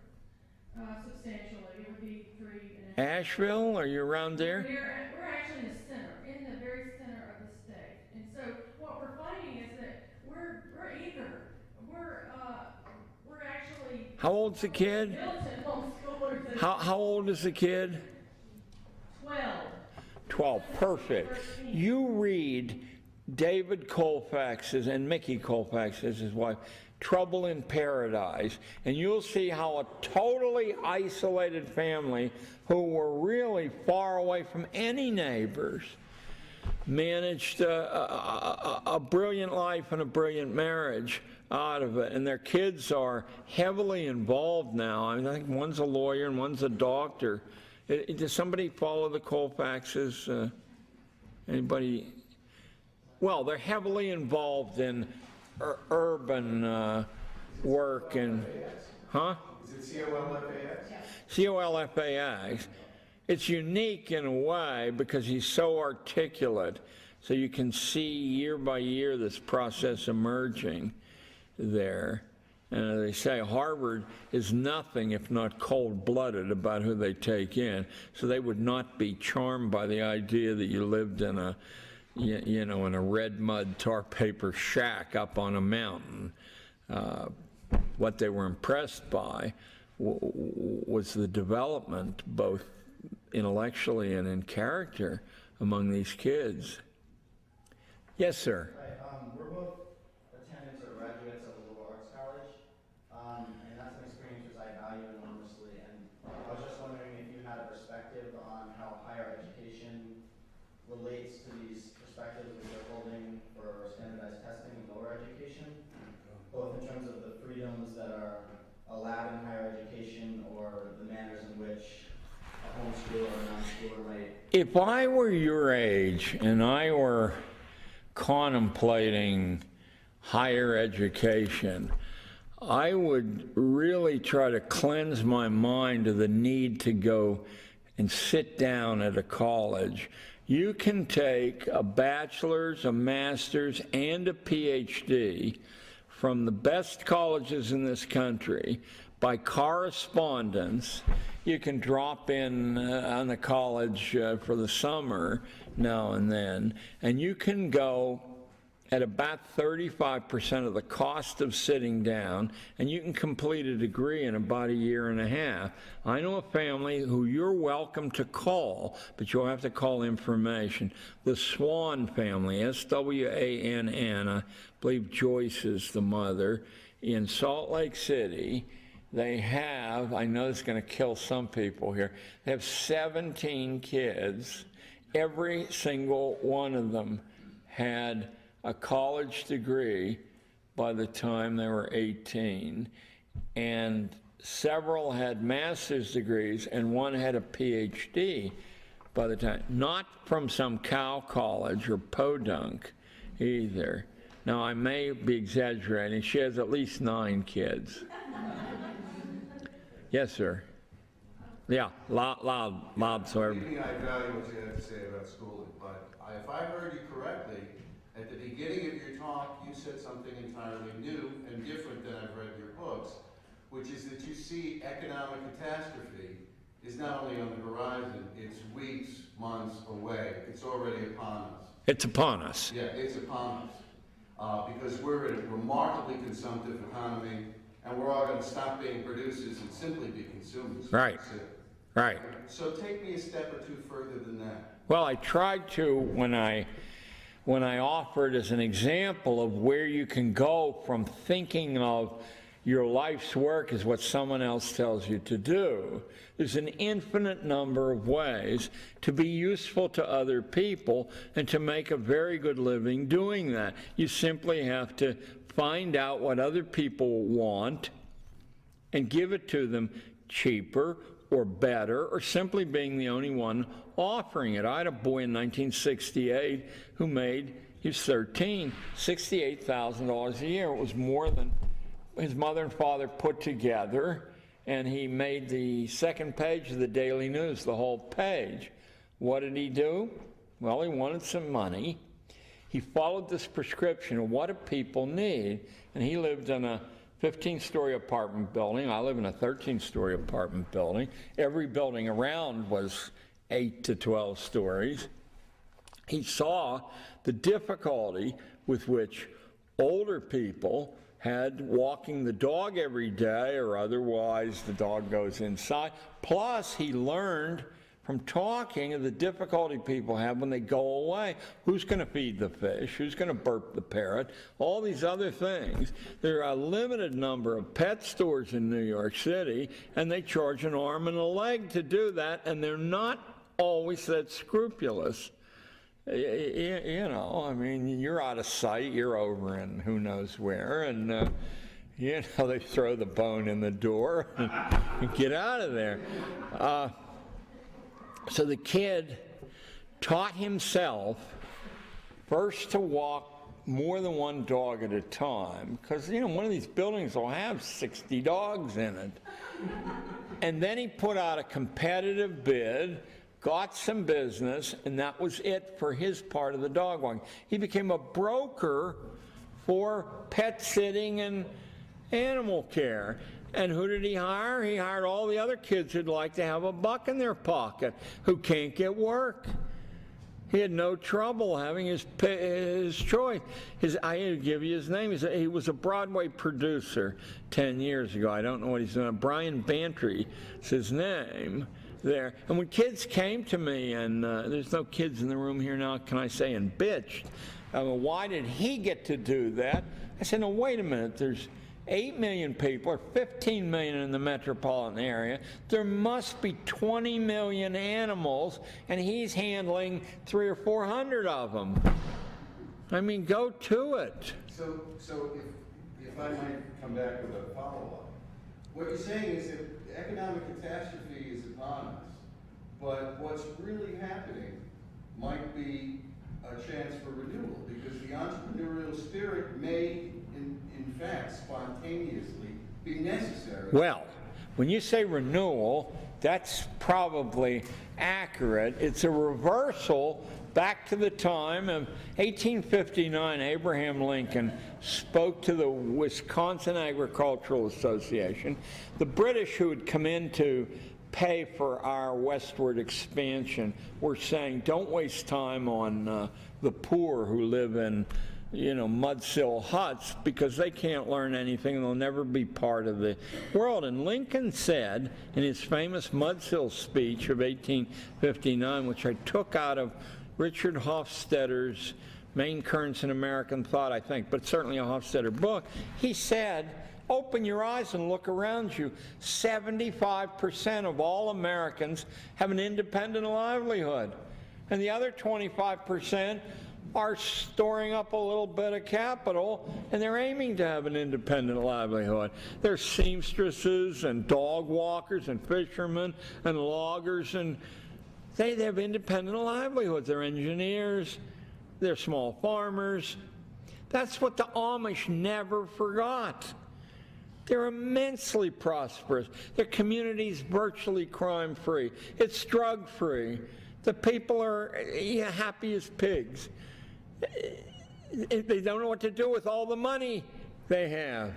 C: Substantially, it would be 3.
A: Asheville? Are you around there?
C: We're actually in the center, in the very center of the state, and so what we're finding is that we're eager. We're actually.
A: How old's the kid?
C: Militant homeschoolers.
A: How old is the kid?
C: 12.
A: 12, perfect. You read David Colfax's, and Mickey Colfax is his wife, Trouble in Paradise, and you'll see how a totally isolated family who were really far away from any neighbors managed a brilliant life and a brilliant marriage out of it. And their kids are heavily involved now. I mean, I think one's a lawyer and one's a doctor. Does somebody follow the Colfaxes? Anybody? Well, they're heavily involved in urban work and, huh?
B: Is it COLFAX?
A: COLFAX. It's unique in a way because he's so articulate, so you can see year by year this process emerging there. And as they say, Harvard is nothing if not cold-blooded about who they take in, so they would not be charmed by the idea that you lived in a you know, in a red mud tar paper shack up on a mountain. What they were impressed by was the development, both intellectually and in character, among these kids. Yes, sir.
H: Right, we're both attendants or graduates of the Liberal Arts College, and that's an experience which I value enormously. And I was just wondering if you had a perspective on how higher education relates to these perspectives which are holding for standardized testing in lower education, both in terms of the freedoms that are allowed in higher education or the manners in which a homeschooler or a non-schooler might.
A: If I were your age and I were contemplating higher education, I would really try to cleanse my mind of the need to go and sit down at a college. You can take a bachelor's, a master's, and a PhD from the best colleges in this country by correspondence. You can drop in on the college for the summer now and then, and you can go at about 35% of the cost of sitting down, and you can complete a degree in about a year and a half. I know a family who you're welcome to call, but you'll have to call information. The Swan family, S-W-A-N-N, I believe Joyce is the mother, in Salt Lake City. They have, I know it's going to kill some people here, they have 17 kids. Every single one of them had a college degree by the time they were 18, and several had master's degrees, and one had a PhD by the time, not from some cow college or podunk either. Now, I may be exaggerating. She has at least 9 kids. Yes, sir. Yeah, loud, so everybody.
G: I value what you had to say about schooling, but if I heard you correctly, at the beginning of your talk, you said something entirely new and different than I've read in your books, which is that you see economic catastrophe is not only on the horizon, it's weeks, months away. It's already upon us.
A: It's upon us.
G: Yeah, it's upon us. Because we're in a remarkably consumptive economy, and we're all going to stop being producers and simply be consumers.
A: Right. Right.
G: So take me a step or two further than that.
A: Well, I tried to when I offered as an example of where you can go from thinking of your life's work as what someone else tells you to do. There's an infinite number of ways to be useful to other people and to make a very good living doing that. You simply have to find out what other people want and give it to them cheaper or better, or simply being the only one offering it. I had a boy in 1968 who made, he was 13, $68,000 a year. It was more than his mother and father put together, and he made the second page of the Daily News, the whole page. What did he do? Well, he wanted some money. He followed this prescription of what do people need, and he lived in a 15-story apartment building. I live in a 13-story apartment building. Every building around was 8 to 12 stories. He saw the difficulty with which older people had walking the dog every day, or otherwise the dog goes inside. Plus, he learned from talking of the difficulty people have when they go away. Who's going to feed the fish? Who's going to burp the parrot? All these other things. There are a limited number of pet stores in New York City, and they charge an arm and a leg to do that, and they're not always that scrupulous. You know, I mean, you're out of sight, you're over in who knows where, and you know, they throw the bone in the door and get out of there. So the kid taught himself first to walk more than one dog at a time, because, you know, one of these buildings will have 60 dogs in it. And then he put out a competitive bid, got some business, and that was it for his part of the dog walking. He became a broker for pet sitting and animal care. And who did he hire? He hired all the other kids who'd like to have a buck in their pocket, who can't get work. He had no trouble having his choice. I give you his name. He was a Broadway producer 10 years ago. I don't know what he's doing. Brian Bantry is his name there. And when kids came to me, and there's no kids in the room here now, can I say, and bitched, why did he get to do that? I said, no, wait a minute. There's 8 million people, or 15 million in the metropolitan area. There must be 20 million animals, and he's handling 300 or 400 of them. I mean, go to it.
G: So if I might come back with a follow-up, what you're saying is that economic catastrophe is upon us, but what's really happening might be a chance for renewal, because the entrepreneurial spirit may, in fact, spontaneously be necessary.
A: Well, when you say renewal, that's probably accurate. It's a reversal back to the time of 1859. Abraham Lincoln spoke to the Wisconsin Agricultural Association. The British, who had come in to pay for our westward expansion, were saying, don't waste time on the poor who live in mudsill huts because they can't learn anything and they'll never be part of the world. And Lincoln said in his famous mudsill speech of 1859, which I took out of Richard Hofstadter's Main Currents in American Thought, I think, but certainly a Hofstadter book, he said, open your eyes and look around you. 75% of all Americans have an independent livelihood. And the other 25% are storing up a little bit of capital, and they're aiming to have an independent livelihood. They're seamstresses and dog walkers and fishermen and loggers, and they have independent livelihoods. They're engineers, they're small farmers. That's what the Amish never forgot. They're immensely prosperous. Their community's virtually crime-free. It's drug-free. The people are happy as pigs. They don't know what to do with all the money they have.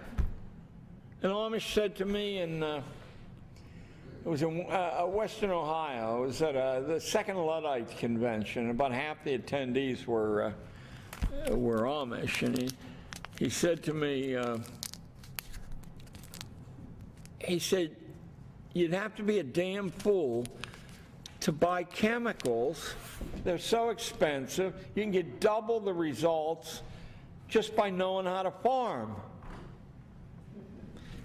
A: An Amish said to me, it was in Western Ohio, it was at the Second Luddite Convention. About half the attendees were Amish, and he said to me, he said, you'd have to be a damn fool to buy chemicals. They're so expensive. You can get double the results just by knowing how to farm.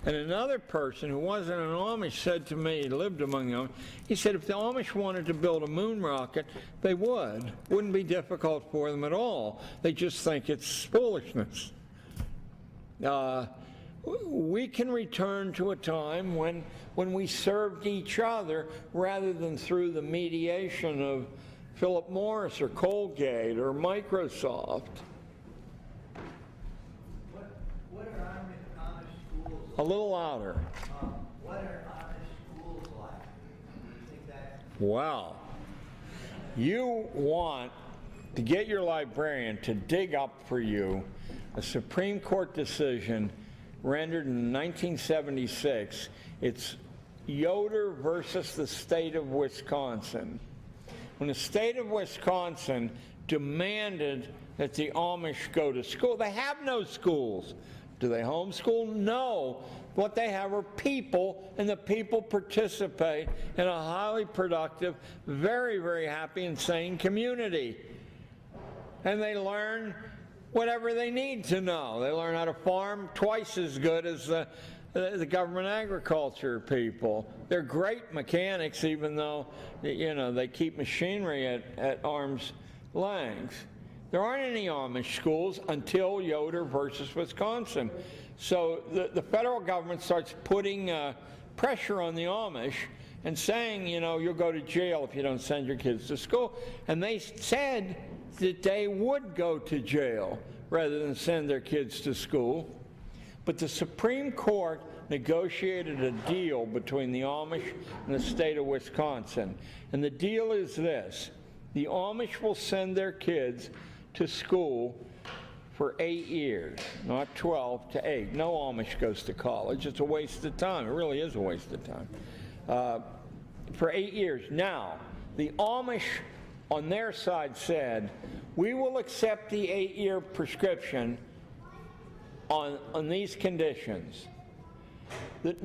A: And another person who wasn't an Amish said to me, he lived among the Amish, he said if the Amish wanted to build a moon rocket, they would. Wouldn't be difficult for them at all. They just think it's foolishness. We can return to a time when we served each other rather than through the mediation of Philip Morris or Colgate or Microsoft.
L: What are Amish schools like?
A: A little louder.
L: What are Amish schools like? Do you think that?
A: Well, you want to get your librarian to dig up for you a Supreme Court decision rendered in 1976. It's Yoder versus the state of Wisconsin. When the state of Wisconsin demanded that the Amish go to school, they have no schools. Do they homeschool? No. What they have are people, and the people participate in a highly productive, very, very happy and sane community. And they learn whatever they need to know. They learn how to farm twice as good as the government agriculture people. They're great mechanics, even though, they keep machinery at arm's length. There aren't any Amish schools until Yoder versus Wisconsin. So the federal government starts putting pressure on the Amish and saying, you'll go to jail if you don't send your kids to school. And they said that they would go to jail rather than send their kids to school. But the Supreme Court negotiated a deal between the Amish and the state of Wisconsin. And the deal is this: the Amish will send their kids to school for 8 years, not 12, to 8. No Amish goes to college. It's a waste of time. It really is a waste of time. For 8 years. Now, the Amish on their side said, we will accept the 8-year prescription on these conditions. That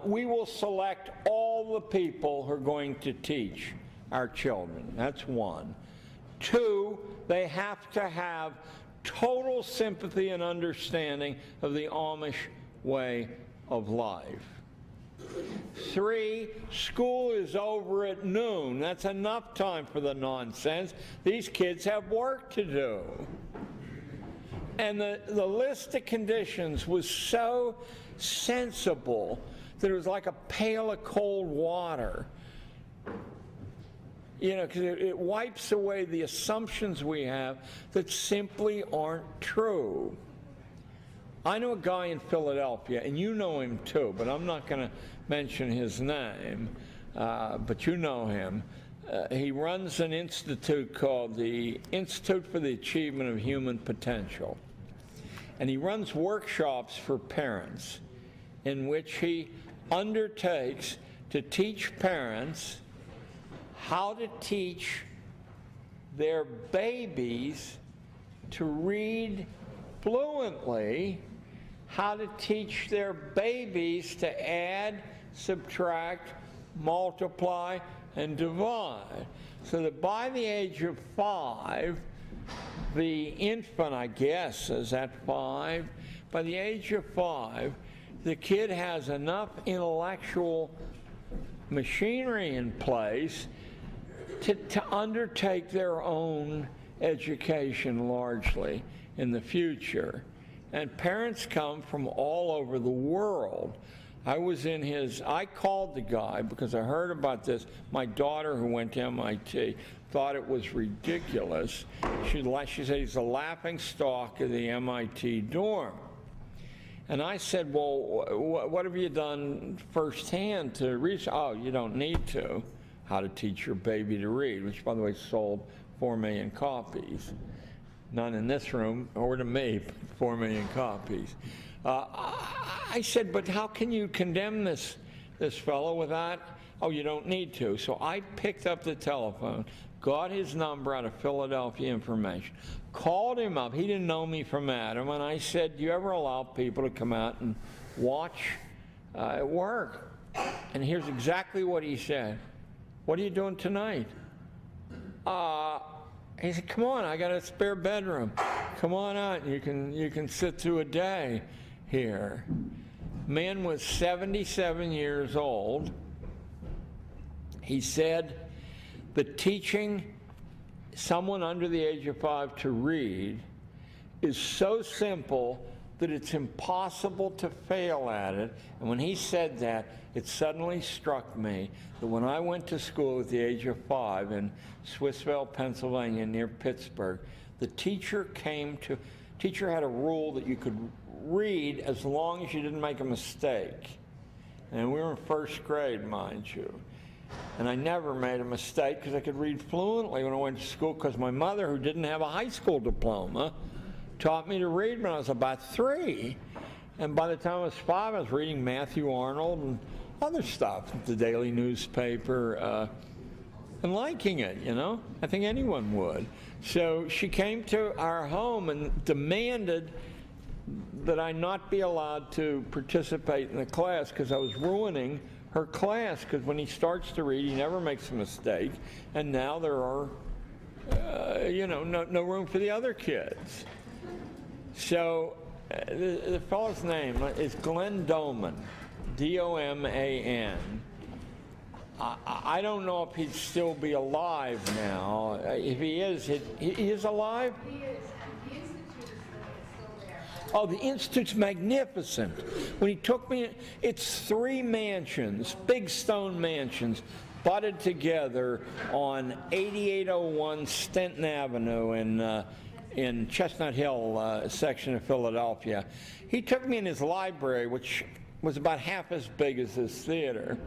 A: we will select all the people who are going to teach our children. That's one. 2, they have to have total sympathy and understanding of the Amish way of life. 3, school is over at noon. That's enough time for the nonsense. These kids have work to do. And the list of conditions was so sensible that it was like a pail of cold water. Because it wipes away the assumptions we have that simply aren't true. I know a guy in Philadelphia, and you know him too, but I'm not going to mention his name, but you know him. He runs an institute called the Institute for the Achievement of Human Potential. And he runs workshops for parents in which he undertakes to teach parents how to teach their babies to read fluently, how to teach their babies to add, subtract, multiply, and divide. So that by the age of 5, the infant, I guess, is at 5, by the age of 5, the kid has enough intellectual machinery in place to undertake their own education largely in the future. And parents come from all over the world. I called the guy because I heard about this. My daughter, who went to MIT, thought it was ridiculous. She said he's a laughing stock of the MIT dorm. And I said, well, what have you done firsthand to research? Oh, you don't need to. How to Teach Your Baby to Read, which, by the way, sold 4 million copies. None in this room, or to me, 4 million copies. I said, but how can you condemn this fellow with that? Oh, you don't need to. So I picked up the telephone, got his number out of Philadelphia Information, called him up. He didn't know me from Adam, and I said, do you ever allow people to come out and watch at work? And here's exactly what he said. What are you doing tonight? He said, come on, I got a spare bedroom. Come on out, you can sit through a day here. Man was 77 years old. He said that teaching someone under the age of 5 to read is so simple that it's impossible to fail at it. And when he said that, it suddenly struck me that when I went to school at the age of 5 in Swissvale, Pennsylvania, near Pittsburgh, the teacher had a rule that you could read as long as you didn't make a mistake. And we were in first grade, mind you. And I never made a mistake because I could read fluently when I went to school, because my mother, who didn't have a high school diploma, taught me to read when I was about 3. And by the time I was 5, I was reading Matthew Arnold and other stuff, the daily newspaper, and liking it, you know? I think anyone would. So she came to our home and demanded that I not be allowed to participate in the class because I was ruining her class, because when he starts to read, he never makes a mistake, and now there are, no room for the other kids. So the fellow's name is Glenn Doman, D-O-M-A-N. I don't know if he'd still be alive now. If he is, he is alive?
M: He is, and the Institute is still there.
A: Oh, the Institute's magnificent. When he took me, it's 3 mansions, big stone mansions, butted together on 8801 Stenton Avenue in Chestnut Hill section of Philadelphia. He took me in his library, which was about half as big as this theater.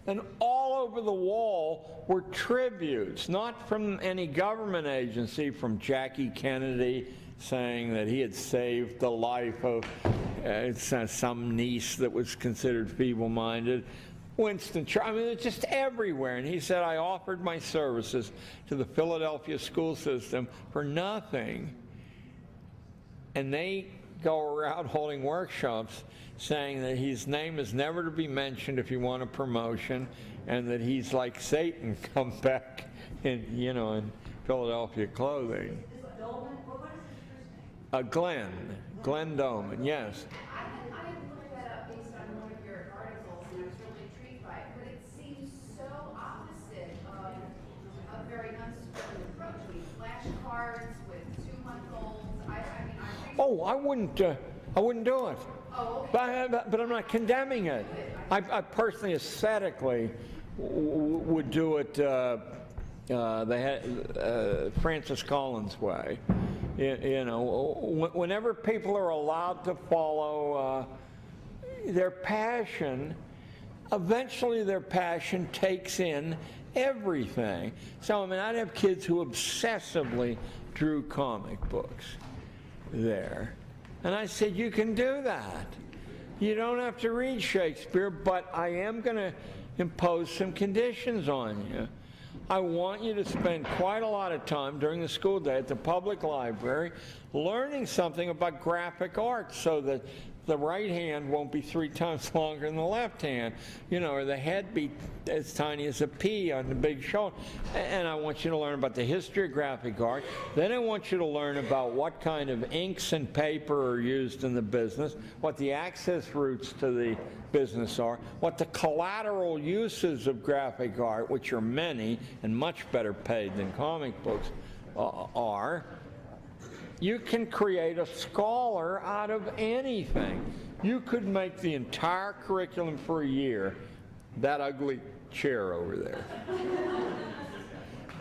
A: And all over the wall were tributes, not from any government agency, from Jackie Kennedy saying that he had saved the life of some niece that was considered feeble-minded. Winston Churchill, I mean, it's just everywhere. And he said, I offered my services to the Philadelphia school system for nothing. And they go around holding workshops saying that his name is never to be mentioned if you want a promotion, and that he's like Satan come back in Philadelphia clothing.
M: Is it Dolman? What is his first name?
A: Glenn Doman, yes.
M: I looked that up based on one of your articles, and I was really intrigued by it, but it seems so opposite of a very unspoken approach. I mean, flashcards with 2-month-olds.
A: Oh, I wouldn't do it.
M: Oh, okay.
A: But I'm not condemning it. I personally, aesthetically, would do it Francis Collins way. Whenever people are allowed to follow their passion, eventually their passion takes in everything. So, I mean, I'd have kids who obsessively drew comic books there. And I said, you can do that. You don't have to read Shakespeare, but I am going to impose some conditions on you. I want you to spend quite a lot of time during the school day at the public library learning something about graphic arts so that the right hand won't be 3 times longer than the left hand, you know, or the head be as tiny as a pea on the big shoulder. And I want you to learn about the history of graphic art. Then I want you to learn about what kind of inks and paper are used in the business, what the access routes to the business are, what the collateral uses of graphic art, which are many and much better paid than comic books, are. You can create a scholar out of anything. You could make the entire curriculum for a year that ugly chair over there.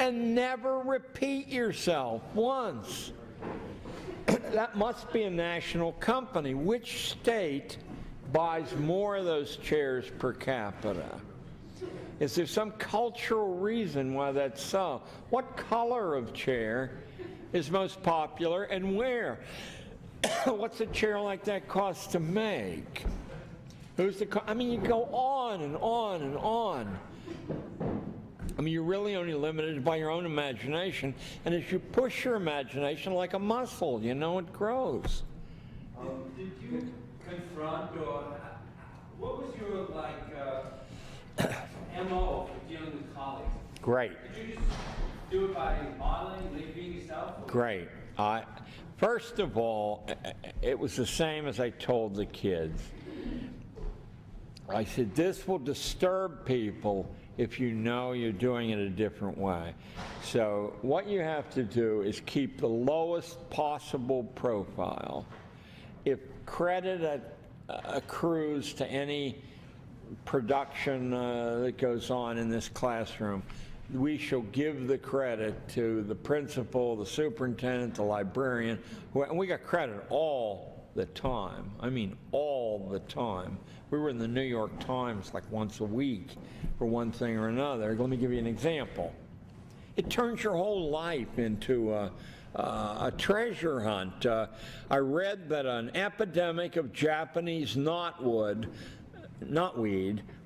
A: And never repeat yourself once. That must be a national company. Which state buys more of those chairs per capita? Is there some cultural reason why that's so? What color of chair is most popular and where? What's a chair like that cost to make? Who's the, I mean, you go on and on and on. I mean, you're really only limited by your own imagination, and as you push your imagination like a muscle, you know, it grows.
L: Did you confront, or what was your, MO for dealing with colleagues?
A: Great.
L: Did you just do it by modeling, being yourself?
A: Great. First of all, it was the same as I told the kids. I said, this will disturb people if you know you're doing it a different way. So what you have to do is keep the lowest possible profile. If credit accrues to any production that goes on in this classroom, we shall give the credit to the principal, the superintendent, the librarian, and we got credit all the time. I mean, all the time. We were in the New York Times like once a week for one thing or another. Let me give you an example. It turns your whole life into a treasure hunt. I read that an epidemic of Japanese knotweed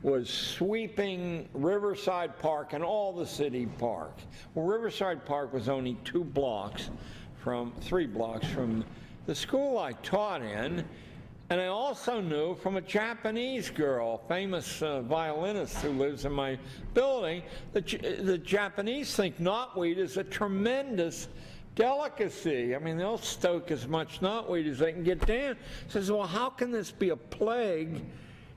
A: was sweeping Riverside Park and all the city parks. Well, Riverside Park was only 3 blocks from the school I taught in, and I also knew from a Japanese girl, famous violinist who lives in my building, that the Japanese think knotweed is a tremendous delicacy. I mean, they'll stoke as much knotweed as they can get down. Says, well, how can this be a plague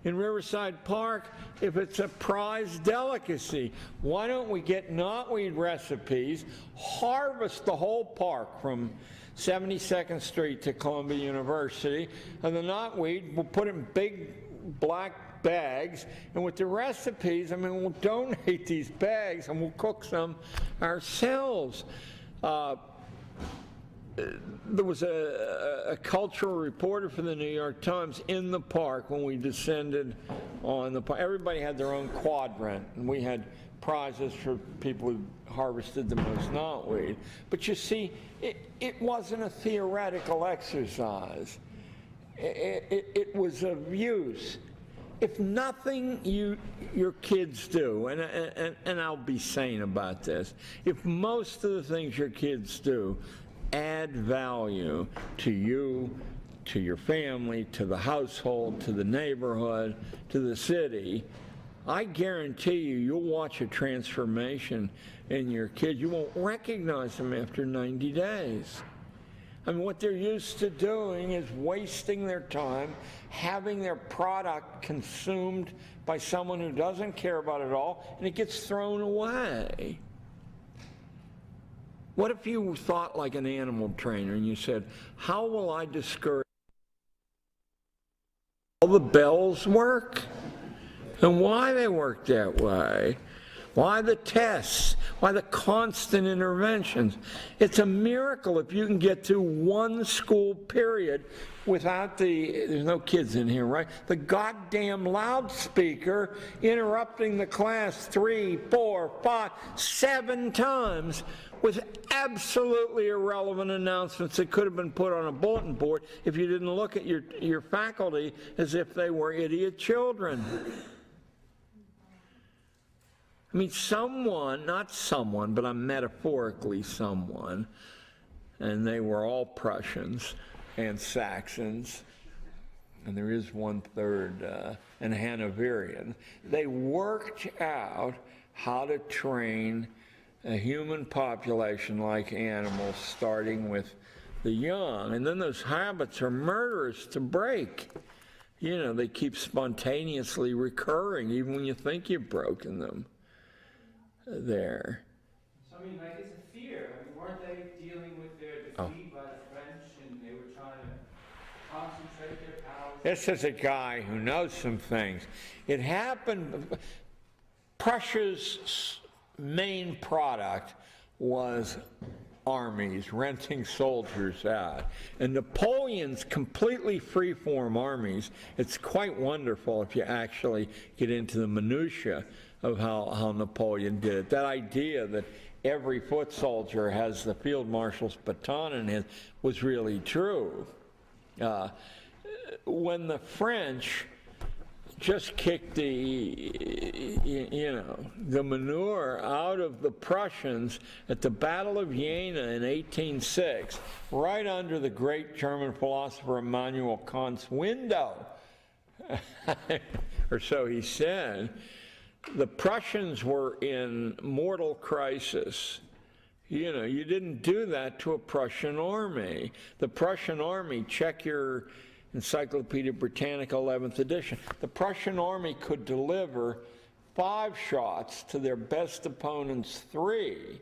A: in Riverside Park if it's a prized delicacy? Why don't we get knotweed recipes, harvest the whole park from 72nd Street to Columbia University, and the knotweed, we'll put it in big black bags, and with the recipes, I mean, we'll donate these bags and we'll cook some ourselves. There was a cultural reporter for the New York Times in the park when we descended on the park. Everybody had their own quadrant, and we had prizes for people who harvested the most knotweed. But you see, it wasn't a theoretical exercise. It was of use. If nothing your kids do, and I'll be sane about this, if most of the things your kids do add value to you, to your family, to the household, to the neighborhood, to the city, I guarantee you'll watch a transformation in your kids. You won't recognize them after 90 days. I mean, what they're used to doing is wasting their time, having their product consumed by someone who doesn't care about it all, and it gets thrown away. What if you thought like an animal trainer and you said, how will I discourage all the bells work? And why they work that way? Why the tests? Why the constant interventions? It's a miracle if you can get through one school period without there's no kids in here, right? The goddamn loudspeaker interrupting the class 3, 4, 5, 7 times with absolutely irrelevant announcements that could have been put on a bulletin board if you didn't look at your faculty as if they were idiot children. I mean, someone, not someone, but I'm metaphorically someone, and they were all Prussians and Saxons, and there is 1/3 and Hanoverian. They worked out how to train a human population like animals, starting with the young. And then those habits are murderous to break. You know, they keep spontaneously recurring, even when you think you've broken them there.
E: So, I mean, like, it's a fear. I mean, weren't they dealing with their defeat by the French, and they were trying to concentrate their powers?
A: This is a guy who knows some things. It happened, Prussia's main product was armies, renting soldiers out. And Napoleon's completely free-form armies, it's quite wonderful if you actually get into the minutiae of how Napoleon did it. That idea that every foot soldier has the field marshal's baton in it was really true. When the French just kicked the manure out of the Prussians at the Battle of Jena in 1806, right under the great German philosopher Immanuel Kant's window, or so he said. The Prussians were in mortal crisis. You know, you didn't do that to a Prussian army. The Prussian army, check your Encyclopedia Britannica 11th edition, the Prussian army could deliver 5 shots to their best opponent's 3.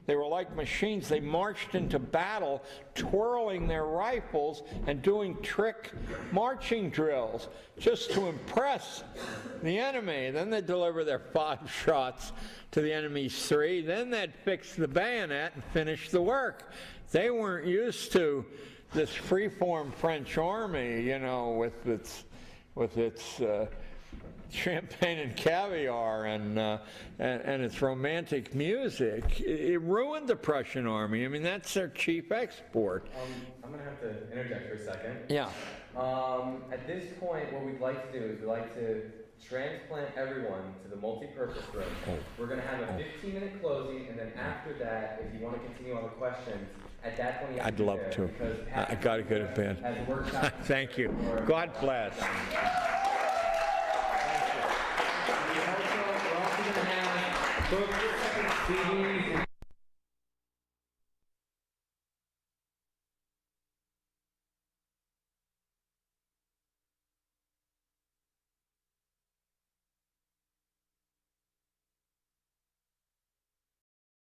A: They were like machines. They marched into battle, twirling their rifles and doing trick marching drills just to impress the enemy. Then they'd deliver their 5 shots to the enemy's 3. Then they'd fix the bayonet and finish the work. They weren't used to this free-form French army, you know, with its champagne and caviar and its romantic music. It ruined the Prussian army. I mean, that's their chief export.
E: I'm going to have to interject for a second.
A: Yeah.
E: At this point, what we'd like to do is we'd like to transplant everyone to the multi-purpose room. We're going to have a 15-minute closing, and then after that, if you want to continue on the questions, at that point you have
A: I'd
E: to
A: love
E: there,
A: to.
E: because
A: I got to go to bed.
E: as a workshop.
A: Thank you. God bless.
E: We're also going to have books, CDs,